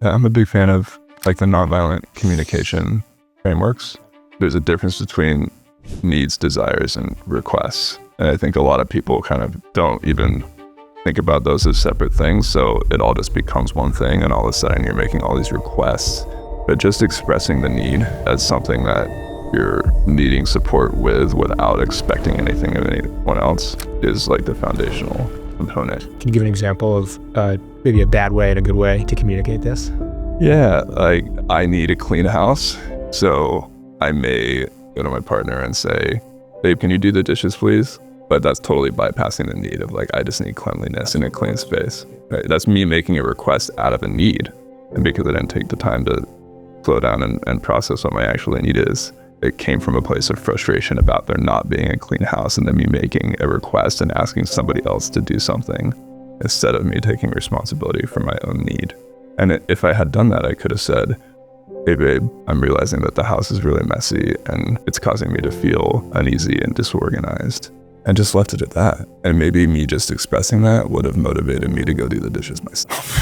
I'm a big fan of like the nonviolent communication frameworks. There's a difference between needs, desires, and requests. And I think a lot of people kind of don't even think about those as separate things. So it all just becomes one thing, and all of a sudden you're making all these requests. But just expressing the need as something that you're needing support with without expecting anything of anyone else is like the foundational component. Can you give an example of maybe a bad way and a good way to communicate this? Yeah, like I need a clean house. So I may go to my partner and say, babe, can you do the dishes, please? But that's totally bypassing the need of like, I just need cleanliness and a clean space. Right? That's me making a request out of a need. And because I didn't take the time to slow down and process what my actual need is, it came from a place of frustration about there not being a clean house, and then me making a request and asking somebody else to do something instead of me taking responsibility for my own need. And if I had done that, I could have said, hey babe, I'm realizing that the house is really messy and it's causing me to feel uneasy and disorganized. And just left it at that. And maybe me just expressing that would have motivated me to go do the dishes myself.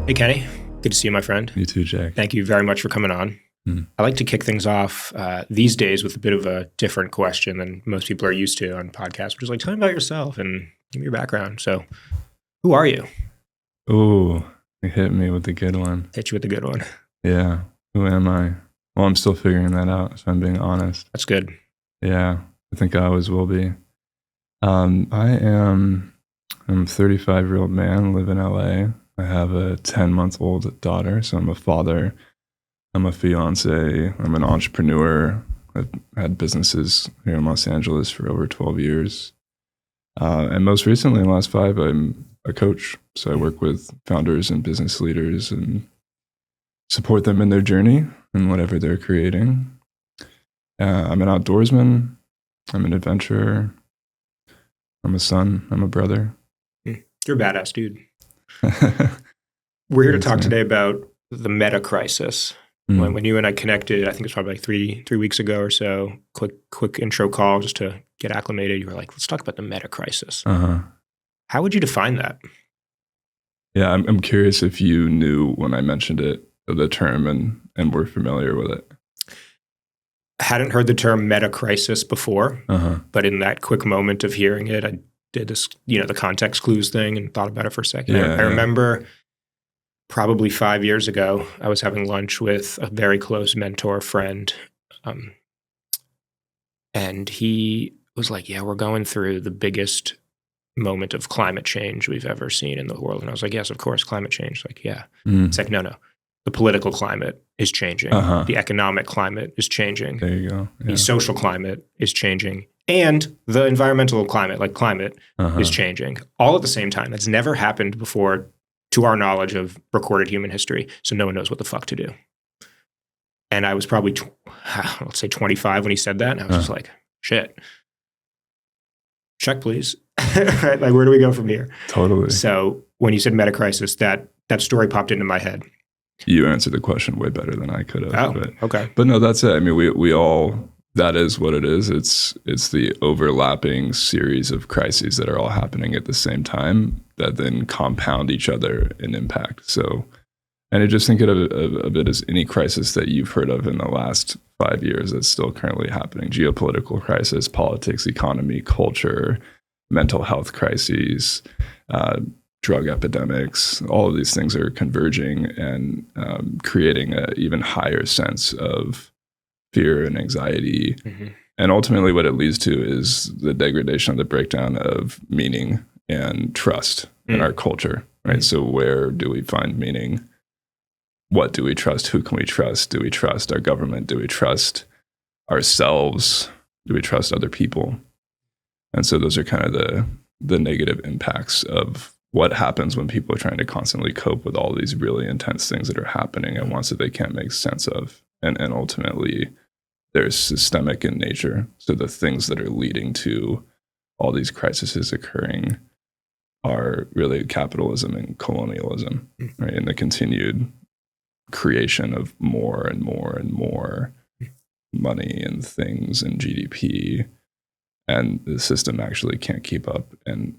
Hey, Kenny. Good to see you, my friend. You too, Jack. Thank you very much for coming on. I like to kick things off these days with a bit of a different question than most people are used to on podcasts, which is like, tell me about yourself and give me your background. So who are you? Ooh, you hit me with the good one. Hit you with the good one. Yeah. Who am I? Well, I'm still figuring that out, if I'm being honest. That's good. Yeah, I think I always will be. I'm a 35-year-old man, live in LA. I have a 10-month-old daughter, so I'm a father. I'm a fiance. I'm an entrepreneur. I've had businesses here in Los Angeles for over 12 years. And most recently, in the last 5, I'm a coach. So I work with founders and business leaders and support them in their journey and whatever they're creating. I'm an outdoorsman. I'm an adventurer. I'm a son. I'm a brother. You're a badass dude. We're here to talk today about the meta crisis. When you and I connected, I think it was probably like three weeks ago or so, quick intro call just to get acclimated. You were like, let's talk about the meta crisis. How would you define that? Yeah, I'm curious if you knew when I mentioned it, the term, and were familiar with it. I hadn't heard the term meta crisis before, but in that quick moment of hearing it, I did this, the context clues thing and thought about it for a second. Yeah, I remember probably 5 years ago, I was having lunch with a very close mentor friend. And he was like, yeah, we're going through the biggest moment of climate change we've ever seen in the world. And I was like, yes, of course, climate change. Like, yeah. It's like, no. The political climate is changing. The economic climate is changing. There you go. Yeah. The social climate is changing. And the environmental climate, like climate, is changing. All at the same time. That's never happened before, to our knowledge of recorded human history. So no one knows what the fuck to do. And I was probably, let's say 25 when he said that. And I was just like, shit. Check, please. Right? Like, where do we go from here? Totally. So when you said meta crisis, that story popped into my head. You answered the question way better than I could have. Okay. But no, that's it. I mean, we all, that is what it is. It's the overlapping series of crises that are all happening at the same time that then compound each other in impact. So, and I just think of it as any crisis that you've heard of in the last 5 years that's still currently happening. Geopolitical crisis, politics, economy, culture, mental health crises, drug epidemics, all of these things are converging and creating an even higher sense of fear and anxiety. And ultimately what it leads to is the degradation of the breakdown of meaning and trust in our culture, right? So where do we find meaning? What do we trust? Who can we trust? Do we trust our government? Do we trust ourselves? Do we trust other people? And so those are kind of the negative impacts of what happens when people are trying to constantly cope with all these really intense things that are happening at once that they can't make sense of. And ultimately, they're systemic in nature. So the things that are leading to all these crises occurring are really capitalism and colonialism, right? And the continued creation of more and more and more money and things and GDP, and the system actually can't keep up. And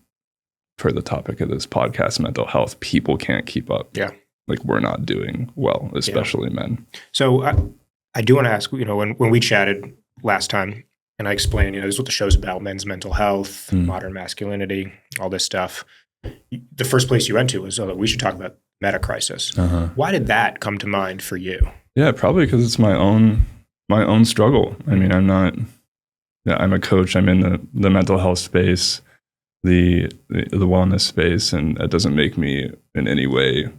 for the topic of this podcast, mental health, people can't keep up. Yeah. Like, we're not doing well, especially men. So I do want to ask, when we chatted last time and I explained, this is what the show's about, men's mental health, modern masculinity, all this stuff. The first place you went to was, we should talk about meta crisis. Why did that come to mind for you? Yeah, probably because it's my own struggle. I mean, I'm a coach. I'm in the mental health space, the wellness space, and that doesn't make me in any way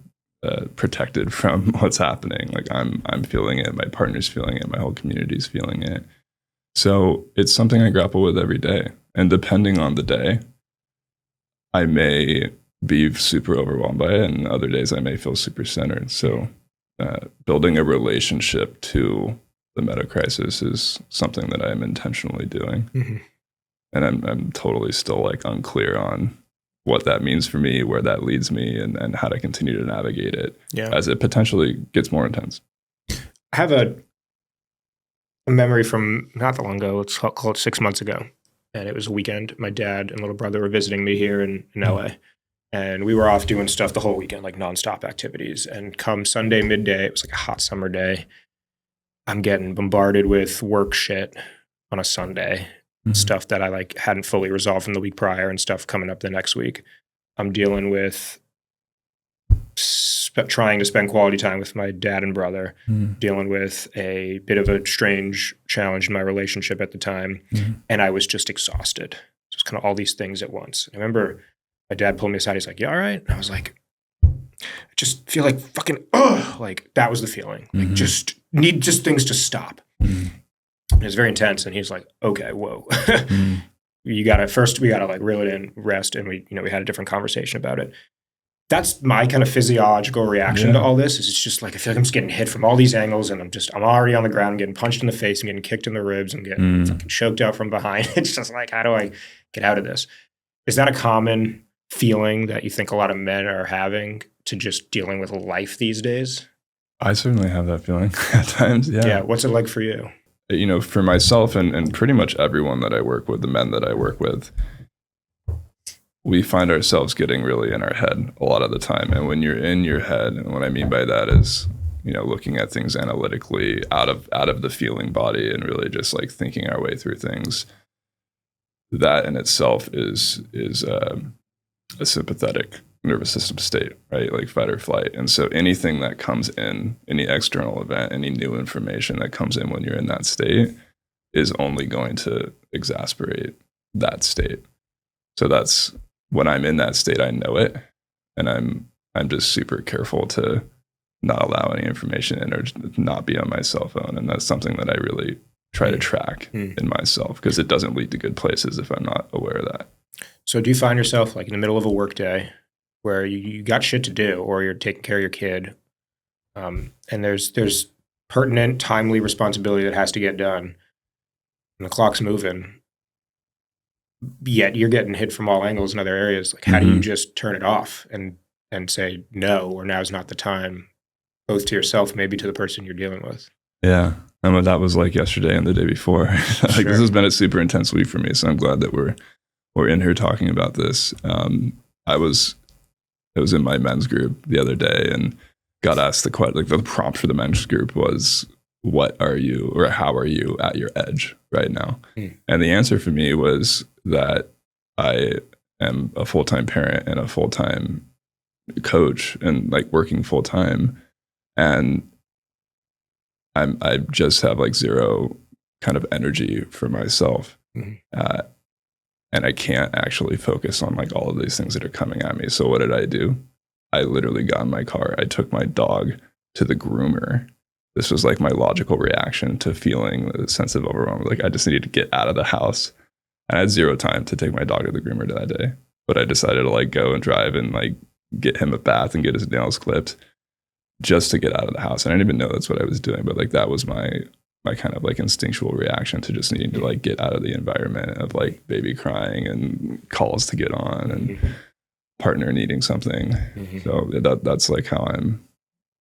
protected from what's happening. Like, I'm feeling it. My partner's feeling it. My whole community's feeling it. So it's something I grapple with every day. And depending on the day, I may be super overwhelmed by it, and other days I may feel super centered. So building a relationship to the meta crisis is something that I'm intentionally doing. And I'm totally still unclear on what that means for me, where that leads me, and how to continue to navigate it as it potentially gets more intense. I have a memory from not that long ago, let's call it 6 months ago. And it was a weekend. My dad and little brother were visiting me here in LA. And we were off doing stuff the whole weekend, like nonstop activities. And come Sunday midday, it was like a hot summer day, I'm getting bombarded with work shit on a Sunday. Stuff that I hadn't fully resolved from the week prior and stuff coming up the next week. I'm dealing with trying to spend quality time with my dad and brother, dealing with a bit of a strange challenge in my relationship at the time. And I was just exhausted. So it's kind of all these things at once. I remember my dad pulled me aside. He's like, "You all right?" And I was like, I just feel like fucking, that was the feeling. Like, just need things to stop. It was very intense, and he was like, "Okay, whoa, we gotta reel it in, rest." And we had a different conversation about it. That's my kind of physiological reaction to all this. Is it's just like I feel like I'm just getting hit from all these angles, and I'm already on the ground, getting punched in the face, and getting kicked in the ribs, and getting fucking choked out from behind. It's just like, how do I get out of this? Is that a common feeling that you think a lot of men are having to just dealing with life these days? I certainly have that feeling at times. Yeah. Yeah. What's it like for you? For myself and pretty much everyone that I work with, the men that I work with, we find ourselves getting really in our head a lot of the time. And when you're in your head, and what I mean by that is, looking at things analytically out of the feeling body and really just thinking our way through things, that in itself is a sympathetic nervous system state, right? Like fight or flight. And so anything that comes in, any external event, any new information that comes in when you're in that state is only going to exacerbate that state. So that's when I'm in that state, I know it. And I'm just super careful to not allow any information in or not be on my cell phone. And that's something that I really try to track in myself, because it doesn't lead to good places if I'm not aware of that. So do you find yourself in the middle of a work day where you got shit to do, or you're taking care of your kid, and there's pertinent, timely responsibility that has to get done, and the clock's moving, yet you're getting hit from all angles in other areas? How do you just turn it off and say no, or now's not the time, both to yourself, maybe to the person you're dealing with? Yeah. And what that was like yesterday and the day before. This has been a super intense week for me, so I'm glad that we're in here talking about this. I was in my men's group the other day and got asked the prompt for the men's group was, what are you, or how are you at your edge right now? And the answer for me was that I am a full-time parent and a full-time coach and working full-time. And I just have zero kind of energy for myself. And I can't actually focus on all of these things that are coming at me. So what did I do? I literally got in my car. I took my dog to the groomer. This was my logical reaction to feeling the sense of overwhelm. I just needed to get out of the house. And I had zero time to take my dog to the groomer that day. But I decided to go and drive and get him a bath and get his nails clipped just to get out of the house. And I didn't even know that's what I was doing. But that was my kind of instinctual reaction to just needing to get out of the environment of baby crying and calls to get on and partner needing something. So that's how I'm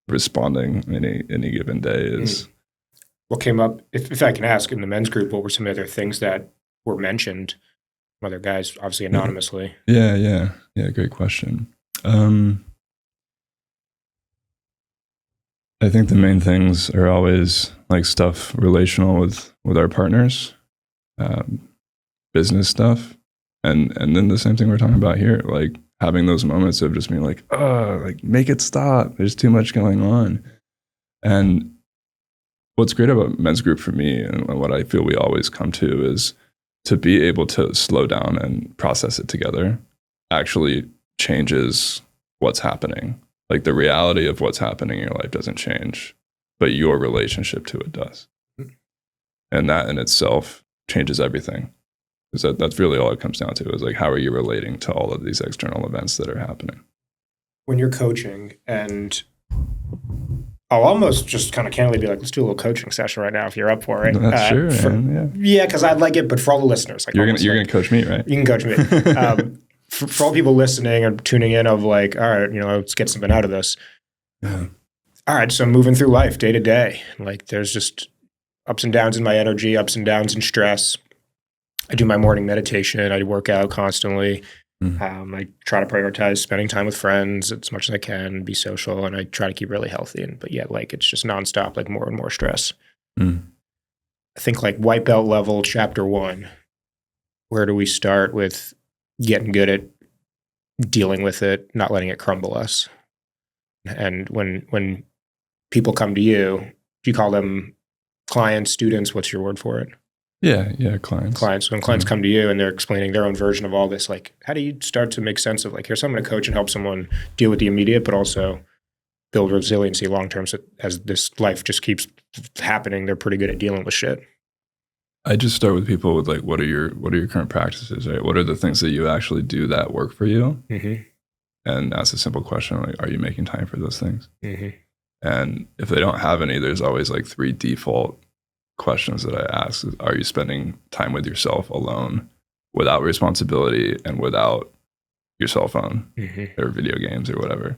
responding any given day is. What came up, if I can ask, in the men's group, what were some other things that were mentioned from other guys, obviously anonymously? Yeah. Great question. I think the main things are always like stuff relational with our partners, business stuff, and then the same thing we're talking about here, like having those moments of just being like, oh, like make it stop. There's too much going on. And what's great about men's group for me, and what I feel we always come to, is to be able to slow down and process it together actually changes what's happening. Like the reality of what's happening in your life doesn't change, but your relationship to it does. And that in itself changes everything. Because that's really all it comes down to, is like, how are you relating to all of these external events that are happening? When you're coaching, and I'll almost just kind of candidly be like, let's do a little coaching session right now if you're up for it. That's sure, man. Yeah, because I'd like it, but for all the listeners. Like, you're gonna coach me, right? You can coach me. For all people listening and tuning in of like, all right, let's get something out of this. Yeah. All right, so I'm moving through life day to day. Like there's just ups and downs in my energy, ups and downs in stress. I do my morning meditation. I work out constantly. I try to prioritize spending time with friends as much as I can, be social, and I try to keep really healthy. But yet, like, it's just nonstop, like more and more stress. I think like white belt level, chapter 1, where do we start with getting good at dealing with it, not letting it crumble us? And when people come to you, do you call them clients, students? What's your word for it? Yeah, clients. When clients come to you and they're explaining their own version of all this, like, how do you start to make sense of like, here's someone to coach and help someone deal with the immediate, but also build resiliency long-term, so as this life just keeps happening, they're pretty good at dealing with shit? I just start with people with like, what are your current practices, right? What are the things that you actually do that work for you? And ask a simple question, like, are you making time for those things? And if they don't have any, there's always like 3 default questions that I ask. Are you spending time with yourself alone, without responsibility and without your cell phone or video games or whatever? Are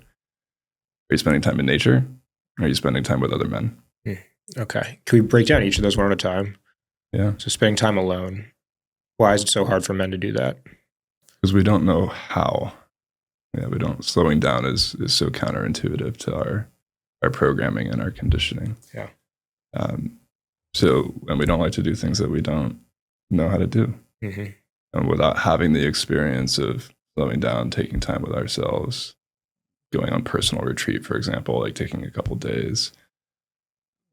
you spending time in nature? Or are you spending time with other men? Okay. Can we break down each of those one at a time? Yeah. So spending time alone. Why is it so hard for men to do that? Because we don't know how. Yeah, we don't. Slowing down is so counterintuitive to our programming and our conditioning. Yeah. And we don't like to do things that we don't know how to do. And without having the experience of slowing down, taking time with ourselves, going on personal retreat, for example, like taking a couple days,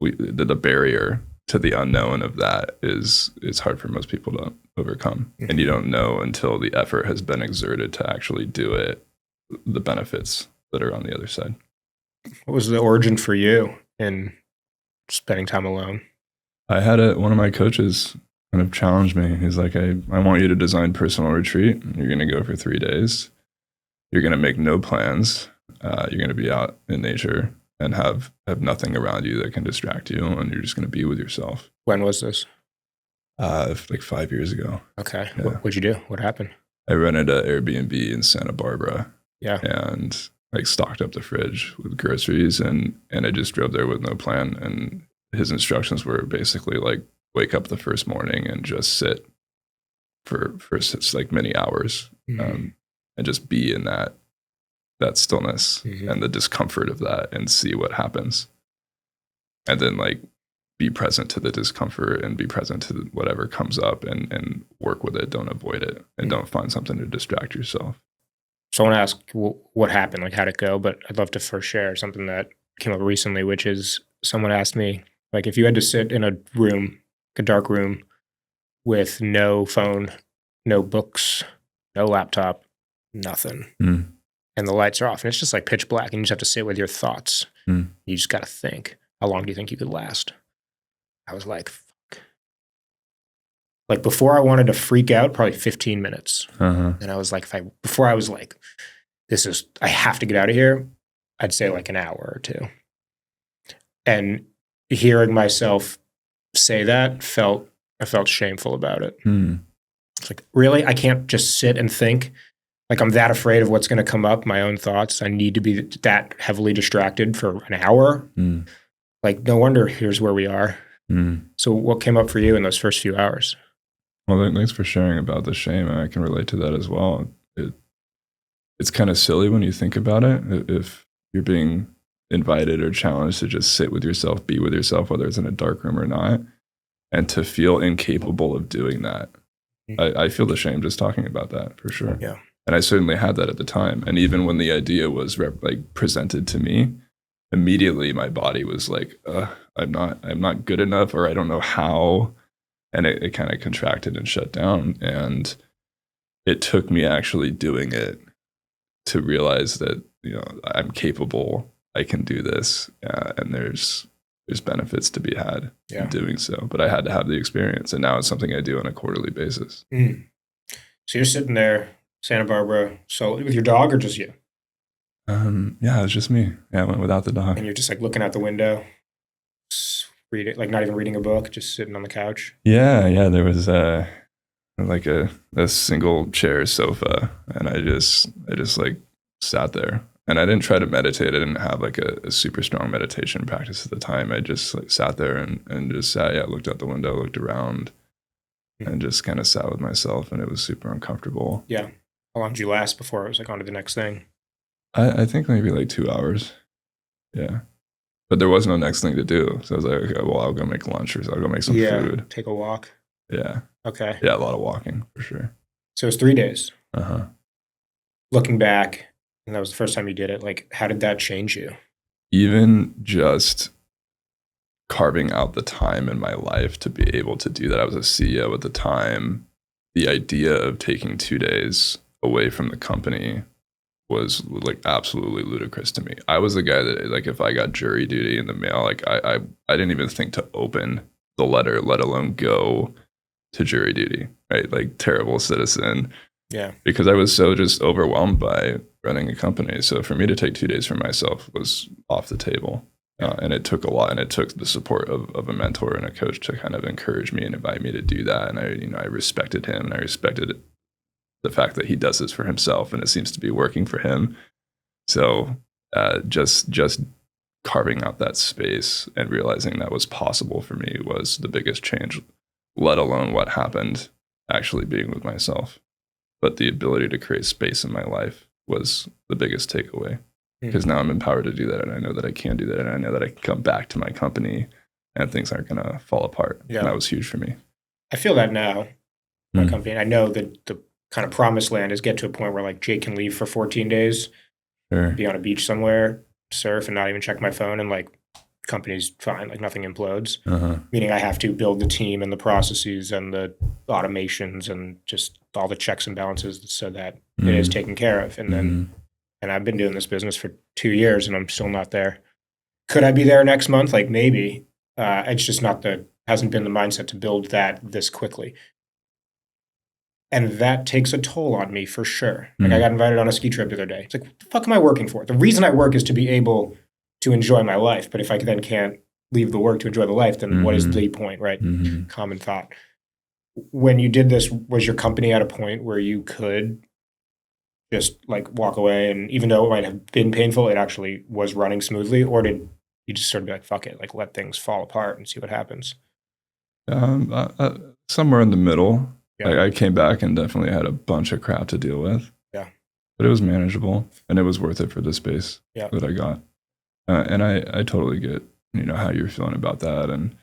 the barrier to the unknown of that is hard for most people to overcome. And you don't know until the effort has been exerted to actually do it, the benefits that are on the other side. What was the origin for you in spending time alone? I had one of my coaches kind of challenge me. He's like, I want you to design personal retreat. You're going to go for 3 days. You're going to make no plans. You're going to be out in nature and have nothing around you that can distract you. And you're just going to be with yourself. When was this? Like 5 years ago. Okay. Yeah. What'd you do? What happened? I rented an Airbnb in Santa Barbara. Yeah. And like stocked up the fridge with groceries and I just drove there with no plan. And his instructions were basically like, wake up the first morning and just sit for like many hours, and just be in that stillness and the discomfort of that and see what happens. And then like be present to the discomfort and be present to whatever comes up and work with it. Don't avoid it and don't find something to distract yourself. So I want to ask what happened, like how'd it go? But I'd love to first share something that came up recently, which is someone asked me, like, if you had to sit in a room, a dark room, with no phone, no books, no laptop, nothing, and the lights are off, and it's just like pitch black, and you just have to sit with your thoughts. You just got to think, how long do you think you could last? I was like, fuck. Like before I wanted to freak out, probably 15 minutes. And I was like, before I was like, I have to get out of here, I'd say like an hour or 2. And hearing myself say that, I felt shameful about it. It's like, really? I can't just sit and think? Like I'm that afraid of what's going to come up, my own thoughts. I need to be that heavily distracted for an hour? Like, no wonder here's where we are. Mm. So what came up for you in those first few hours? Well, thanks for sharing about the shame. I can relate to that as well. It's kind of silly when you think about it. If you're being invited or challenged to just sit with yourself, be with yourself, whether it's in a dark room or not, and to feel incapable of doing that. I feel the shame just talking about that for sure. Yeah. And I certainly had that at the time. And even when the idea was like presented to me, immediately my body was like, I'm not good enough, or I don't know how. And it kind of contracted and shut down. And it took me actually doing it to realize that, I'm capable, I can do this, and there's benefits to be had in doing so. But I had to have the experience, and now it's something I do on a quarterly basis. So you're sitting there, Santa Barbara, with your dog or just you? Yeah, it's just me. Yeah, I went without the dog. And you're just like looking out the window, reading, like not even reading a book, just sitting on the couch. Yeah. There was like a single chair sofa, and I just like sat there. And I didn't try to meditate. I didn't have like a super strong meditation practice at the time. I just like sat there and just sat. Yeah, looked out the window, looked around, and just kind of sat with myself. And it was super uncomfortable. Yeah. How long did you last before it was like on to the next thing? I think maybe like 2 hours. Yeah. But there was no next thing to do. So I was like, okay, well, I'll go make lunch, or I'll go make some food. Take a walk. Yeah. Okay. Yeah, a lot of walking for sure. So it was 3 days. Uh-huh. Looking back, and that was the first time you did it, like how did that change you? Even just carving out the time in my life to be able to do that. I was a CEO at the time. The idea of taking 2 days away from the company was like absolutely ludicrous to me. I was the guy that, like, if I got jury duty in the mail, like I didn't even think to open the letter, let alone go to jury duty, right? Like, terrible citizen. Yeah. Because I was so just overwhelmed by running a company. So for me to take 2 days for myself was off the table. And it took a lot, and it took the support of a mentor and a coach to kind of encourage me and invite me to do that. And I respected him, and I respected the fact that he does this for himself, and it seems to be working for him. So just carving out that space and realizing that was possible for me was the biggest change, let alone what happened actually being with myself. But the ability to create space in my life was the biggest takeaway, because now I'm empowered to do that, and I know that I can do that, and I know that I can come back to my company and things aren't going to fall apart. Yeah. And that was huge for me. I feel that now, my company. I know that the kind of promised land is get to a point where like Jake can leave for 14 days, be on a beach somewhere, surf, and not even check my phone, and like company's fine, like nothing implodes. Meaning I have to build the team and the processes and the automations and just all the checks and balances so that it is taken care of. And then, and I've been doing this business for 2 years and I'm still not there. Could I be there next month? Like maybe. It's just hasn't been the mindset to build that this quickly. And that takes a toll on me for sure. Like I got invited on a ski trip the other day. It's like, what the fuck am I working for? The reason I work is to be able to enjoy my life. But if I then can't leave the work to enjoy the life, then what is the point, right? Common thought. When you did this, was your company at a point where you could just like walk away, and even though it might have been painful, it actually was running smoothly? Or did you just sort of be like, fuck it, like let things fall apart and see what happens? Somewhere in the middle. Yeah. I came back and definitely had a bunch of crap to deal with. Yeah. But it was manageable, and it was worth it for the space that I got. And I totally get, how you're feeling about that. And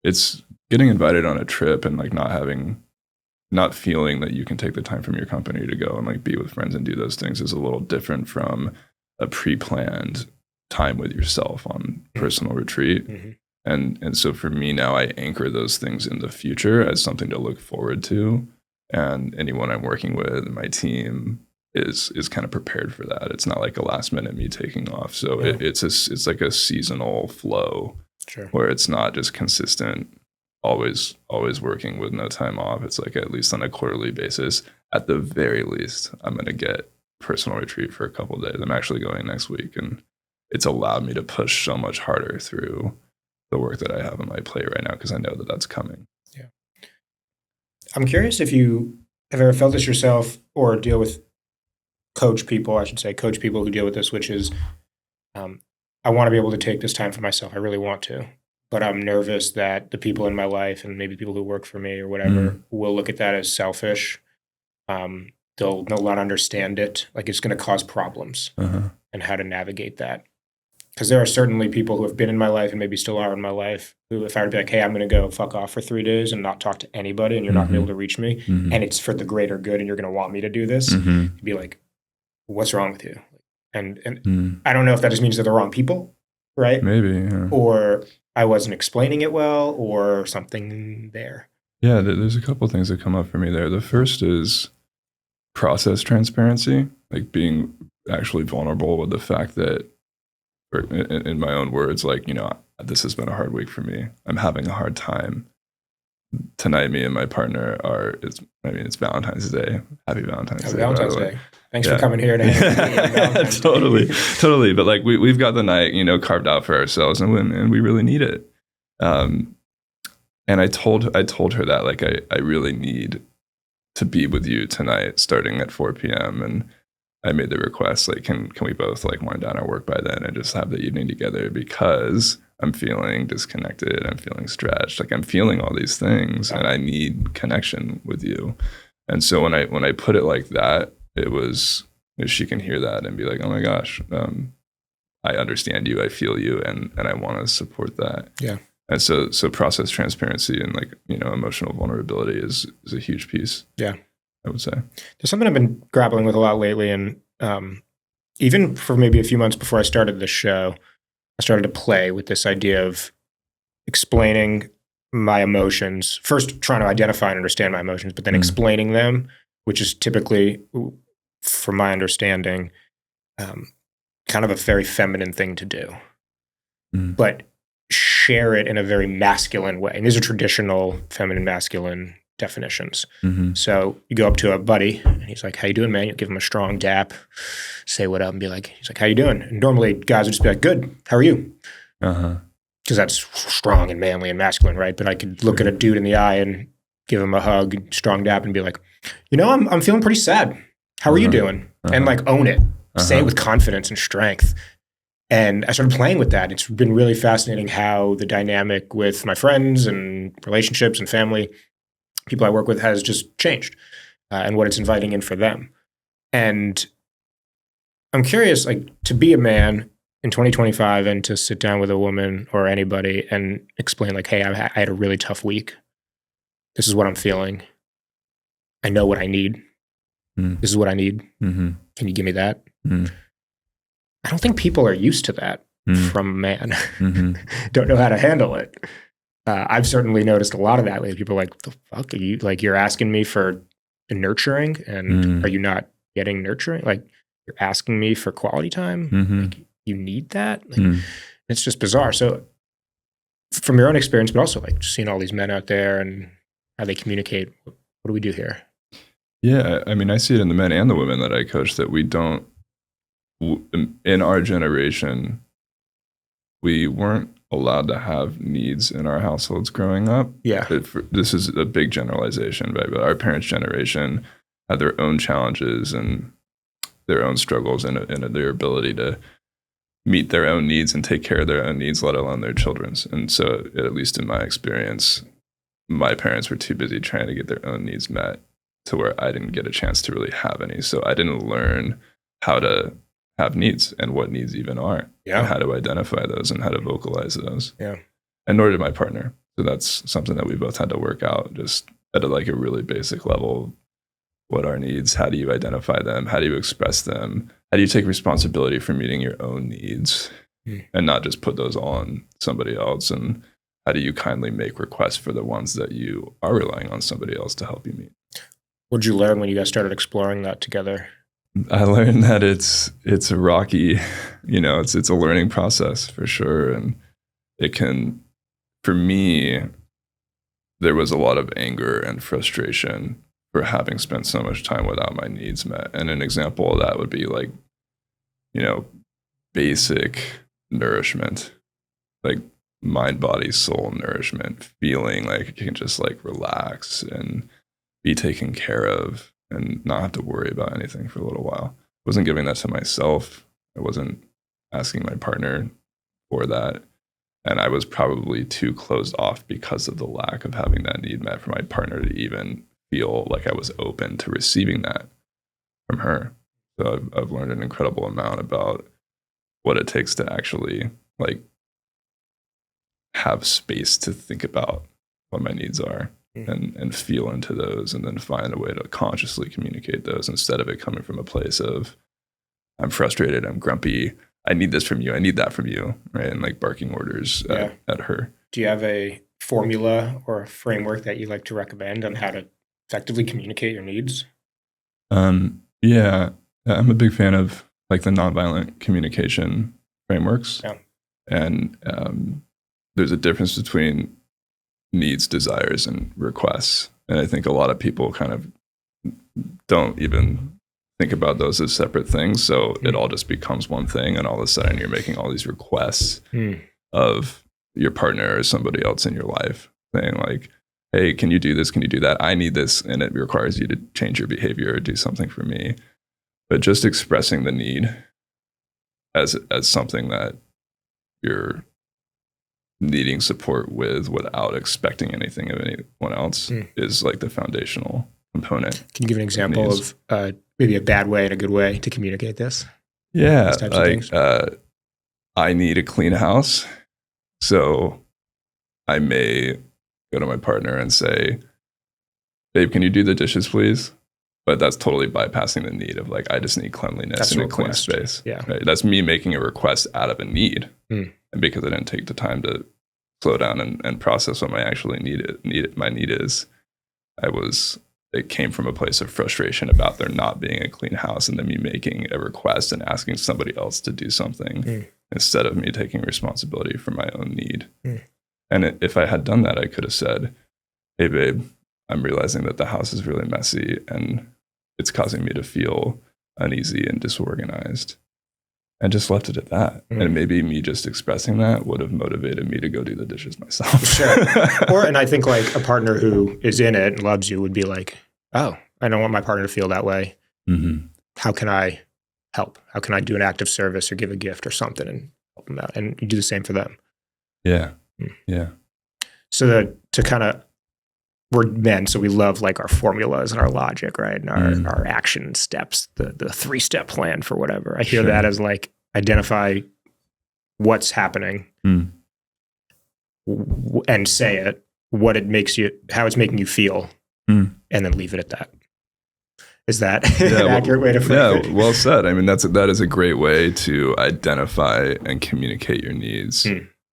it's getting invited on a trip and like not feeling that you can take the time from your company to go and like be with friends and do those things is a little different from a pre-planned time with yourself on personal retreat. And so for me now, I anchor those things in the future as something to look forward to. And anyone I'm working with, my team, is kind of prepared for that. It's not like a last minute me taking off. So it's like a seasonal flow, where it's not just consistent, always working with no time off. It's like at least on a quarterly basis, at the very least, I'm going to get personal retreat for a couple of days. I'm actually going next week, and it's allowed me to push so much harder through the work that I have on my plate right now, because I know that that's coming. Yeah. I'm curious if you have ever felt this yourself, or deal with coach people who deal with this, which is, I want to be able to take this time for myself. I really want to, but I'm nervous that the people in my life and maybe people who work for me or whatever will look at that as selfish. They'll not understand it. Like it's going to cause problems and how to navigate that. Because there are certainly people who have been in my life and maybe still are in my life who, if I were to be like, hey, I'm going to go fuck off for 3 days and not talk to anybody and you're not going to be able to reach me and it's for the greater good and you're going to want me to do this, you'd be like, what's wrong with you? And I don't know if that just means they're the wrong people, right? Maybe, yeah. Or I wasn't explaining it well or something there. Yeah, there's a couple things that come up for me there. The first is process transparency, like being actually vulnerable with the fact that, or in my own words, like, you know, this has been a hard week for me. I'm having a hard time. Tonight, me and my partner it's Valentine's Day. Happy Valentine's Day. Happy Valentine's Day. Thanks for coming here to Totally. But like we've got the night, you know, carved out for ourselves and we really need it. And I told her that, like, I really need to be with you tonight starting at 4 p.m. And I made the request, like, can we both like wind down our work by then and just have the evening together, because I'm feeling disconnected, I'm feeling stretched, like I'm feeling all these things and I need connection with you. And so when I put it like that, it was, she can hear that and be like, oh my gosh, I understand you, I feel you, and I want to support that. Yeah. And so process transparency and, like, you know, emotional vulnerability is a huge piece. Yeah. I would say. There's something I've been grappling with a lot lately. And even for maybe a few months before I started this show, I started to play with this idea of explaining my emotions, first trying to identify and understand my emotions, but then explaining them, which is typically, from my understanding, kind of a very feminine thing to do. But share it in a very masculine way. And these are traditional feminine, masculine definitions. So you go up to a buddy and he's like, how you doing, man? You give him a strong dap, say what up and be like, he's like, how you doing? And normally guys would just be like, good, how are you? Because that's strong and manly and masculine, right? But I could look at a dude in the eye and give him a hug, strong dap, and be like, you know, I'm feeling pretty sad. How are you doing? And like own it. Say it with confidence and strength. And I started playing with that. It's been really fascinating how the dynamic with my friends and relationships and family, people I work with, has just changed, and what it's inviting in for them. And I'm curious, like, to be a man in 2025 and to sit down with a woman or anybody and explain, like, hey, I had a really tough week. This is what I'm feeling. I know what I need. This is what I need. Can you give me that? I don't think people are used to that from a man. Don't know how to handle it. I've certainly noticed a lot of that lately. People are like, what the fuck are you, like, you're asking me for nurturing and are you not getting nurturing? Like, you're asking me for quality time? Like, you need that? Like, it's just bizarre. So from your own experience, but also like seeing all these men out there and how they communicate, what do we do here? Yeah, I mean, I see it in the men and the women that I coach that we don't, in our generation, we weren't allowed to have needs in our households growing up. Yeah. This is a big generalization, right? But our parents' generation had their own challenges and their own struggles and their ability to meet their own needs and take care of their own needs, let alone their children's. And so, at least in my experience, my parents were too busy trying to get their own needs met to where I didn't get a chance to really have any. So I didn't learn how to have needs and what needs even are, and how to identify those and how to vocalize those. Yeah. And nor did my partner. So that's something that we both had to work out, just at a really basic level. What are needs? How do you identify them? How do you express them? How do you take responsibility for meeting your own needs and not just put those on somebody else? And how do you kindly make requests for the ones that you are relying on somebody else to help you meet? What did you learn when you guys started exploring that together? I learned that it's a rocky, it's a learning process for sure. And it can, for me, there was a lot of anger and frustration for having spent so much time without my needs met. And an example of that would be like, basic nourishment, like mind, body, soul nourishment, feeling like you can just like relax and be taken care of and not have to worry about anything for a little while. I wasn't giving that to myself. I wasn't asking my partner for that. And I was probably too closed off because of the lack of having that need met for my partner to even feel like I was open to receiving that from her. So I've learned an incredible amount about what it takes to actually like have space to think about what my needs are and feel into those, and then find a way to consciously communicate those instead of it coming from a place of I'm frustrated, I'm grumpy, I need this from you, I need that from you, right? And like barking orders at her. Do you have a formula or a framework that you like to recommend on how to effectively communicate your needs? Yeah, I'm a big fan of like the nonviolent communication frameworks. Yeah. And there's a difference between needs, desires, and requests. And I think a lot of people kind of don't even think about those as separate things. So it all just becomes one thing. And all of a sudden you're making all these requests of your partner or somebody else in your life, saying like, hey, can you do this? Can you do that? I need this. And it requires you to change your behavior or do something for me. But just expressing the need as something that you're needing support with without expecting anything of anyone else is like the foundational component. Can you give an example of maybe a bad way and a good way to communicate this? Yeah, like I need a clean house. So I may go to my partner and say, babe, can you do the dishes, please? But that's totally bypassing the need of like, I just need cleanliness and a clean space. Yeah. Right? That's me making a request out of a need. And because I didn't take the time to slow down and process what my actually my need is, it came from a place of frustration about there not being a clean house, and then me making a request and asking somebody else to do something instead of me taking responsibility for my own need. And if I had done that, I could have said, hey, babe, I'm realizing that the house is really messy and it's causing me to feel uneasy and disorganized. And just left it at that. And maybe me just expressing that would have motivated me to go do the dishes myself. Sure. And I think like a partner who is in it and loves you would be like, oh, I don't want my partner to feel that way. How can I help? How can I do an act of service or give a gift or something and help them out? And you do the same for them. Yeah. Yeah. So we're men, so we love like our formulas and our logic, right? And our action steps, the 3-step plan for whatever. I hear that as like identify what's happening and say it, what it makes you, how it's making you feel, and then leave it at that. Is that an accurate way to frame it? Yeah, well said. I mean, that is a great way to identify and communicate your needs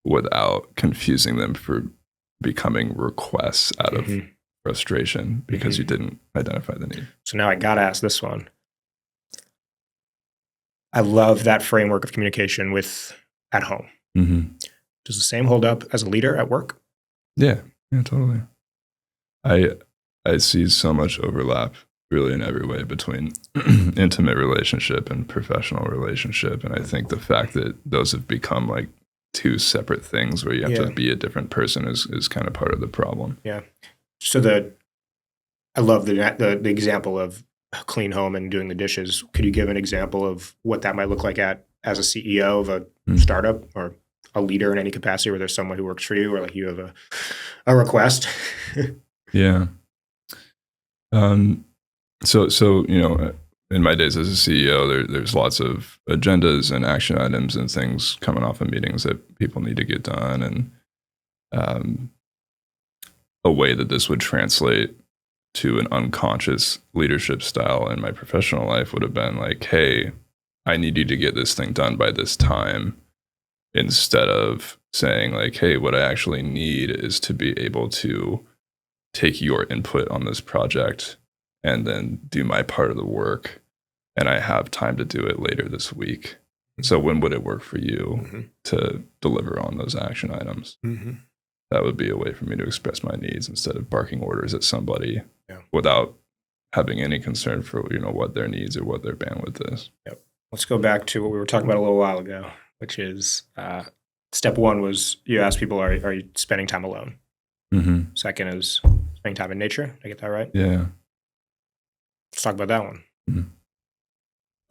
without confusing them for becoming requests out of frustration because you didn't identify the need. So now I got to ask this one. I love that framework of communication at home. Does the same hold up as a leader at work? Yeah, totally. I see so much overlap really in every way between intimate relationship and professional relationship. And I think the fact that those have become like two separate things where you have to be a different person is kind of part of the problem. Yeah. So I love the example of a clean home and doing the dishes. Could you give an example of what that might look like as a CEO of a startup or a leader in any capacity where there's someone who works for you or like you have a request? Yeah. So in my days as a CEO, there's lots of agendas and action items and things coming off of meetings that people need to get done. And a way that this would translate to an unconscious leadership style in my professional life would have been like, hey, I need you to get this thing done by this time, instead of saying like, hey, what I actually need is to be able to take your input on this project and then do my part of the work. And I have time to do it later this week. So when would it work for you to deliver on those action items? That would be a way for me to express my needs instead of barking orders at somebody without having any concern for what their needs or what their bandwidth is. Yep. Let's go back to what we were talking about a little while ago, which is step one was you asked people, are you spending time alone? Second is spending time in nature. Did I get that right? Yeah. Let's talk about that one.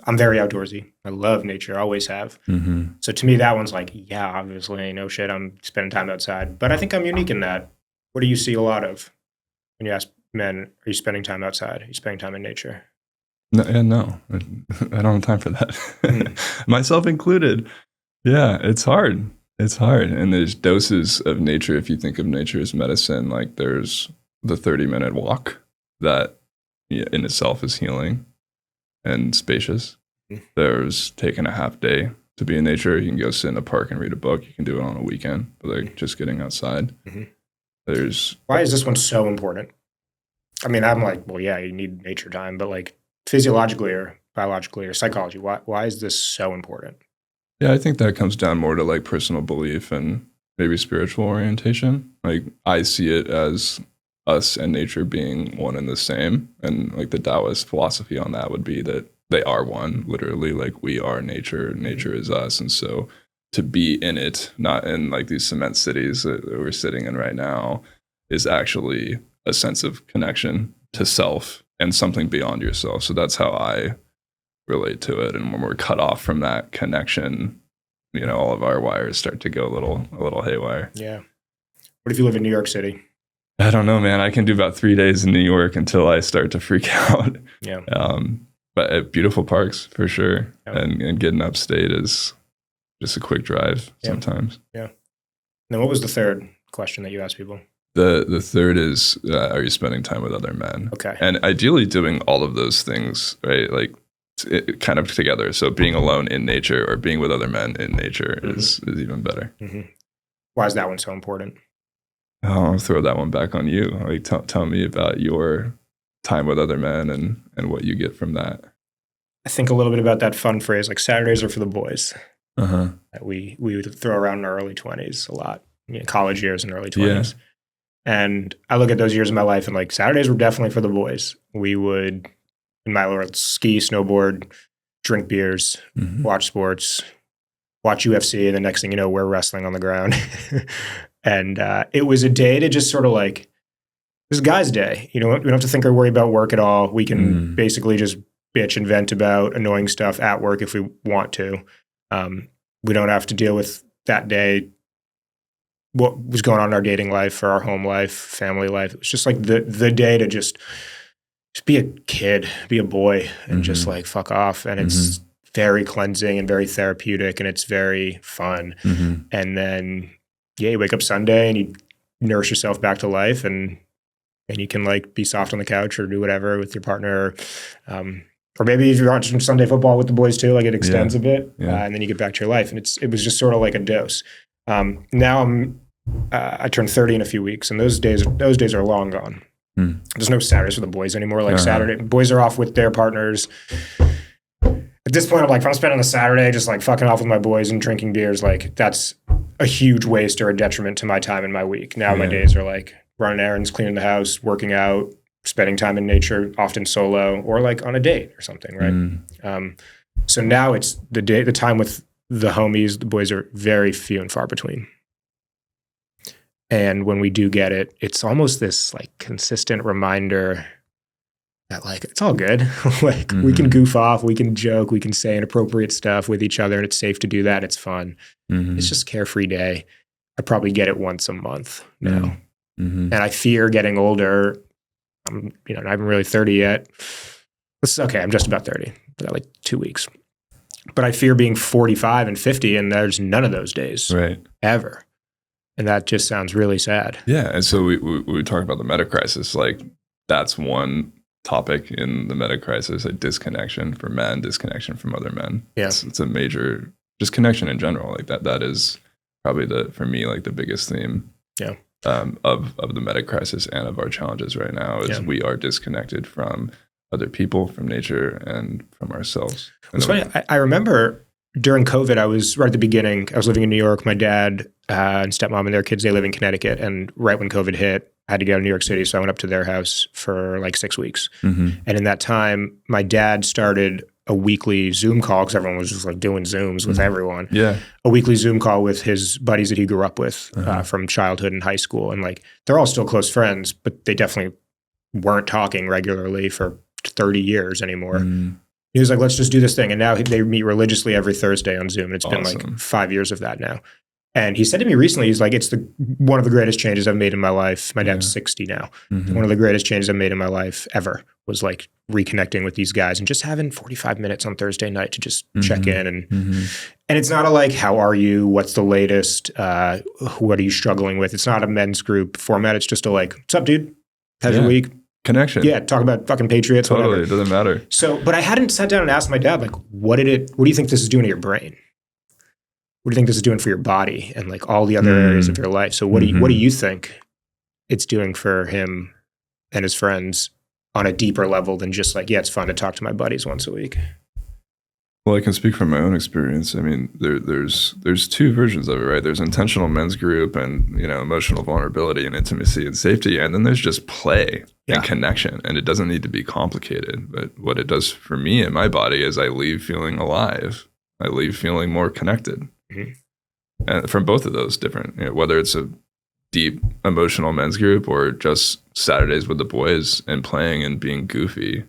I'm very outdoorsy. I love nature, always have. Mm-hmm. So to me, that one's like, yeah, obviously, no shit, I'm spending time outside. But I think I'm unique in that. What do you see a lot of when you ask men, are you spending time outside? Are you spending time in nature? No, no, I don't have time for that. Myself included. Yeah, it's hard. It's hard. And there's doses of nature. If you think of nature as medicine, like there's the 30-minute walk that in itself is healing and spacious. There's taking a half day to be in nature. You can go sit in a park and read a book. You can do it on a weekend, but like just getting outside. Why is this one so important? I mean, I'm like, well, yeah, you need nature time, but like physiologically or biologically or psychology, why is this so important? Yeah, I think that comes down more to like personal belief and maybe spiritual orientation. Like I see it as us and nature being one and the same. And like the Taoist philosophy on that would be that they are one, literally, like we are nature, nature is us. And so to be in it, not in like these cement cities that we're sitting in right now, is actually a sense of connection to self and something beyond yourself. So that's how I relate to it. And when we're cut off from that connection, all of our wires start to go a little haywire. Yeah. What if you live in New York City? I don't know, man. I can do about 3 days in New York until I start to freak out. Yeah. But beautiful parks for sure. Yeah. And getting upstate is just a quick drive sometimes. Yeah. And then what was the third question that you asked people? The third is, are you spending time with other men? Okay. And ideally doing all of those things, right? Like kind of together. So being alone in nature or being with other men in nature is even better. Why is that one so important? I'll throw that one back on you. Like, tell me about your time with other men and what you get from that. I think a little bit about that fun phrase, like Saturdays are for the boys. That we would throw around in our early 20s a lot, college years and early 20s. Yeah. And I look at those years of my life and like Saturdays were definitely for the boys. We would, in my world, ski, snowboard, drink beers, watch sports, watch UFC, and the next thing you know, we're wrestling on the ground. And it was a day to just sort of like, this is guys' day. We don't have to think or worry about work at all. We can basically just bitch and vent about annoying stuff at work if we want to. We don't have to deal with that day, what was going on in our dating life or our home life, family life. It was just like the day to just be a kid, be a boy, and just like fuck off. And it's very cleansing and very therapeutic, and it's very fun. And then, you wake up Sunday and you nurse yourself back to life, and you can like be soft on the couch or do whatever with your partner. Or maybe if you're watching Sunday football with the boys too, like it extends a bit, and then you get back to your life. And it was just sort of like a dose. Now I turned 30 in a few weeks, and those days are long gone. There's no Saturdays for the boys anymore. Like Saturday, boys are off with their partners. At this point, I'm like, if I'm spending a Saturday just like fucking off with my boys and drinking beers, like that's a huge waste or a detriment to my time in my week. Now my days are like running errands, cleaning the house, working out, spending time in nature, often solo or like on a date or something, right? So now it's the time with the homies, the boys are very few and far between. And when we do get it, it's almost this like consistent reminder that like, it's all good. Like we can goof off, we can joke, we can say inappropriate stuff with each other, and it's safe to do that. It's fun. It's just carefree day. I probably get it once a month now. And I fear getting older. I'm, not even really 30 yet. Okay, I'm just about 30. I got like 2 weeks. But I fear being 45 and 50, and there's none of those days ever. And that just sounds really sad. Yeah, and so we talk about the meta crisis. Like that's one topic in the meta crisis, a disconnection for men, disconnection from other men. Yeah. It's a major disconnection in general. Like that is probably for me, like the biggest theme of the meta crisis and of our challenges right now is we are disconnected from other people, from nature, and from ourselves. It's funny. I remember during COVID, I was right at the beginning, I was living in New York. My dad and stepmom and their kids, they live in Connecticut. And right when COVID hit, I had to go to New York City. So I went up to their house for like 6 weeks. And in that time, my dad started a weekly Zoom call because everyone was just like doing Zooms with everyone. Yeah. A weekly Zoom call with his buddies that he grew up with from childhood and high school. And like, they're all still close friends, but they definitely weren't talking regularly for 30 years anymore. He was like, let's just do this thing. And now they meet religiously every Thursday on Zoom. And it's been Awesome. like 5 years of that now. And he said to me recently, he's like, it's one of the greatest changes I've made in my life. My dad's 60 now. Mm-hmm. One of the greatest changes I've made in my life ever was like reconnecting with these guys and just having 45 minutes on Thursday night to just check in. And it's not a like, how are you? What's the latest? What are you struggling with? It's not a men's group format. It's just a like, what's up, dude? How's your week? Connection. Yeah, talk about fucking Patriots, Totally, whatever. it doesn't matter. So, but I hadn't sat down and asked my dad, like, what do you think this is doing to your brain? What do you think this is doing for your body and like all the other areas of your life? So what do you think it's doing for him and his friends on a deeper level than just like, yeah, it's fun to talk to my buddies once a week? Well, I can speak from my own experience. I mean, there's two versions of it, right? There's intentional men's group and, emotional vulnerability and intimacy and safety. And then there's just play and connection. And it doesn't need to be complicated. But what it does for me and my body is I leave feeling alive. I leave feeling more connected. Mm-hmm. And from both of those different, whether it's a deep emotional men's group or just Saturdays with the boys and playing and being goofy,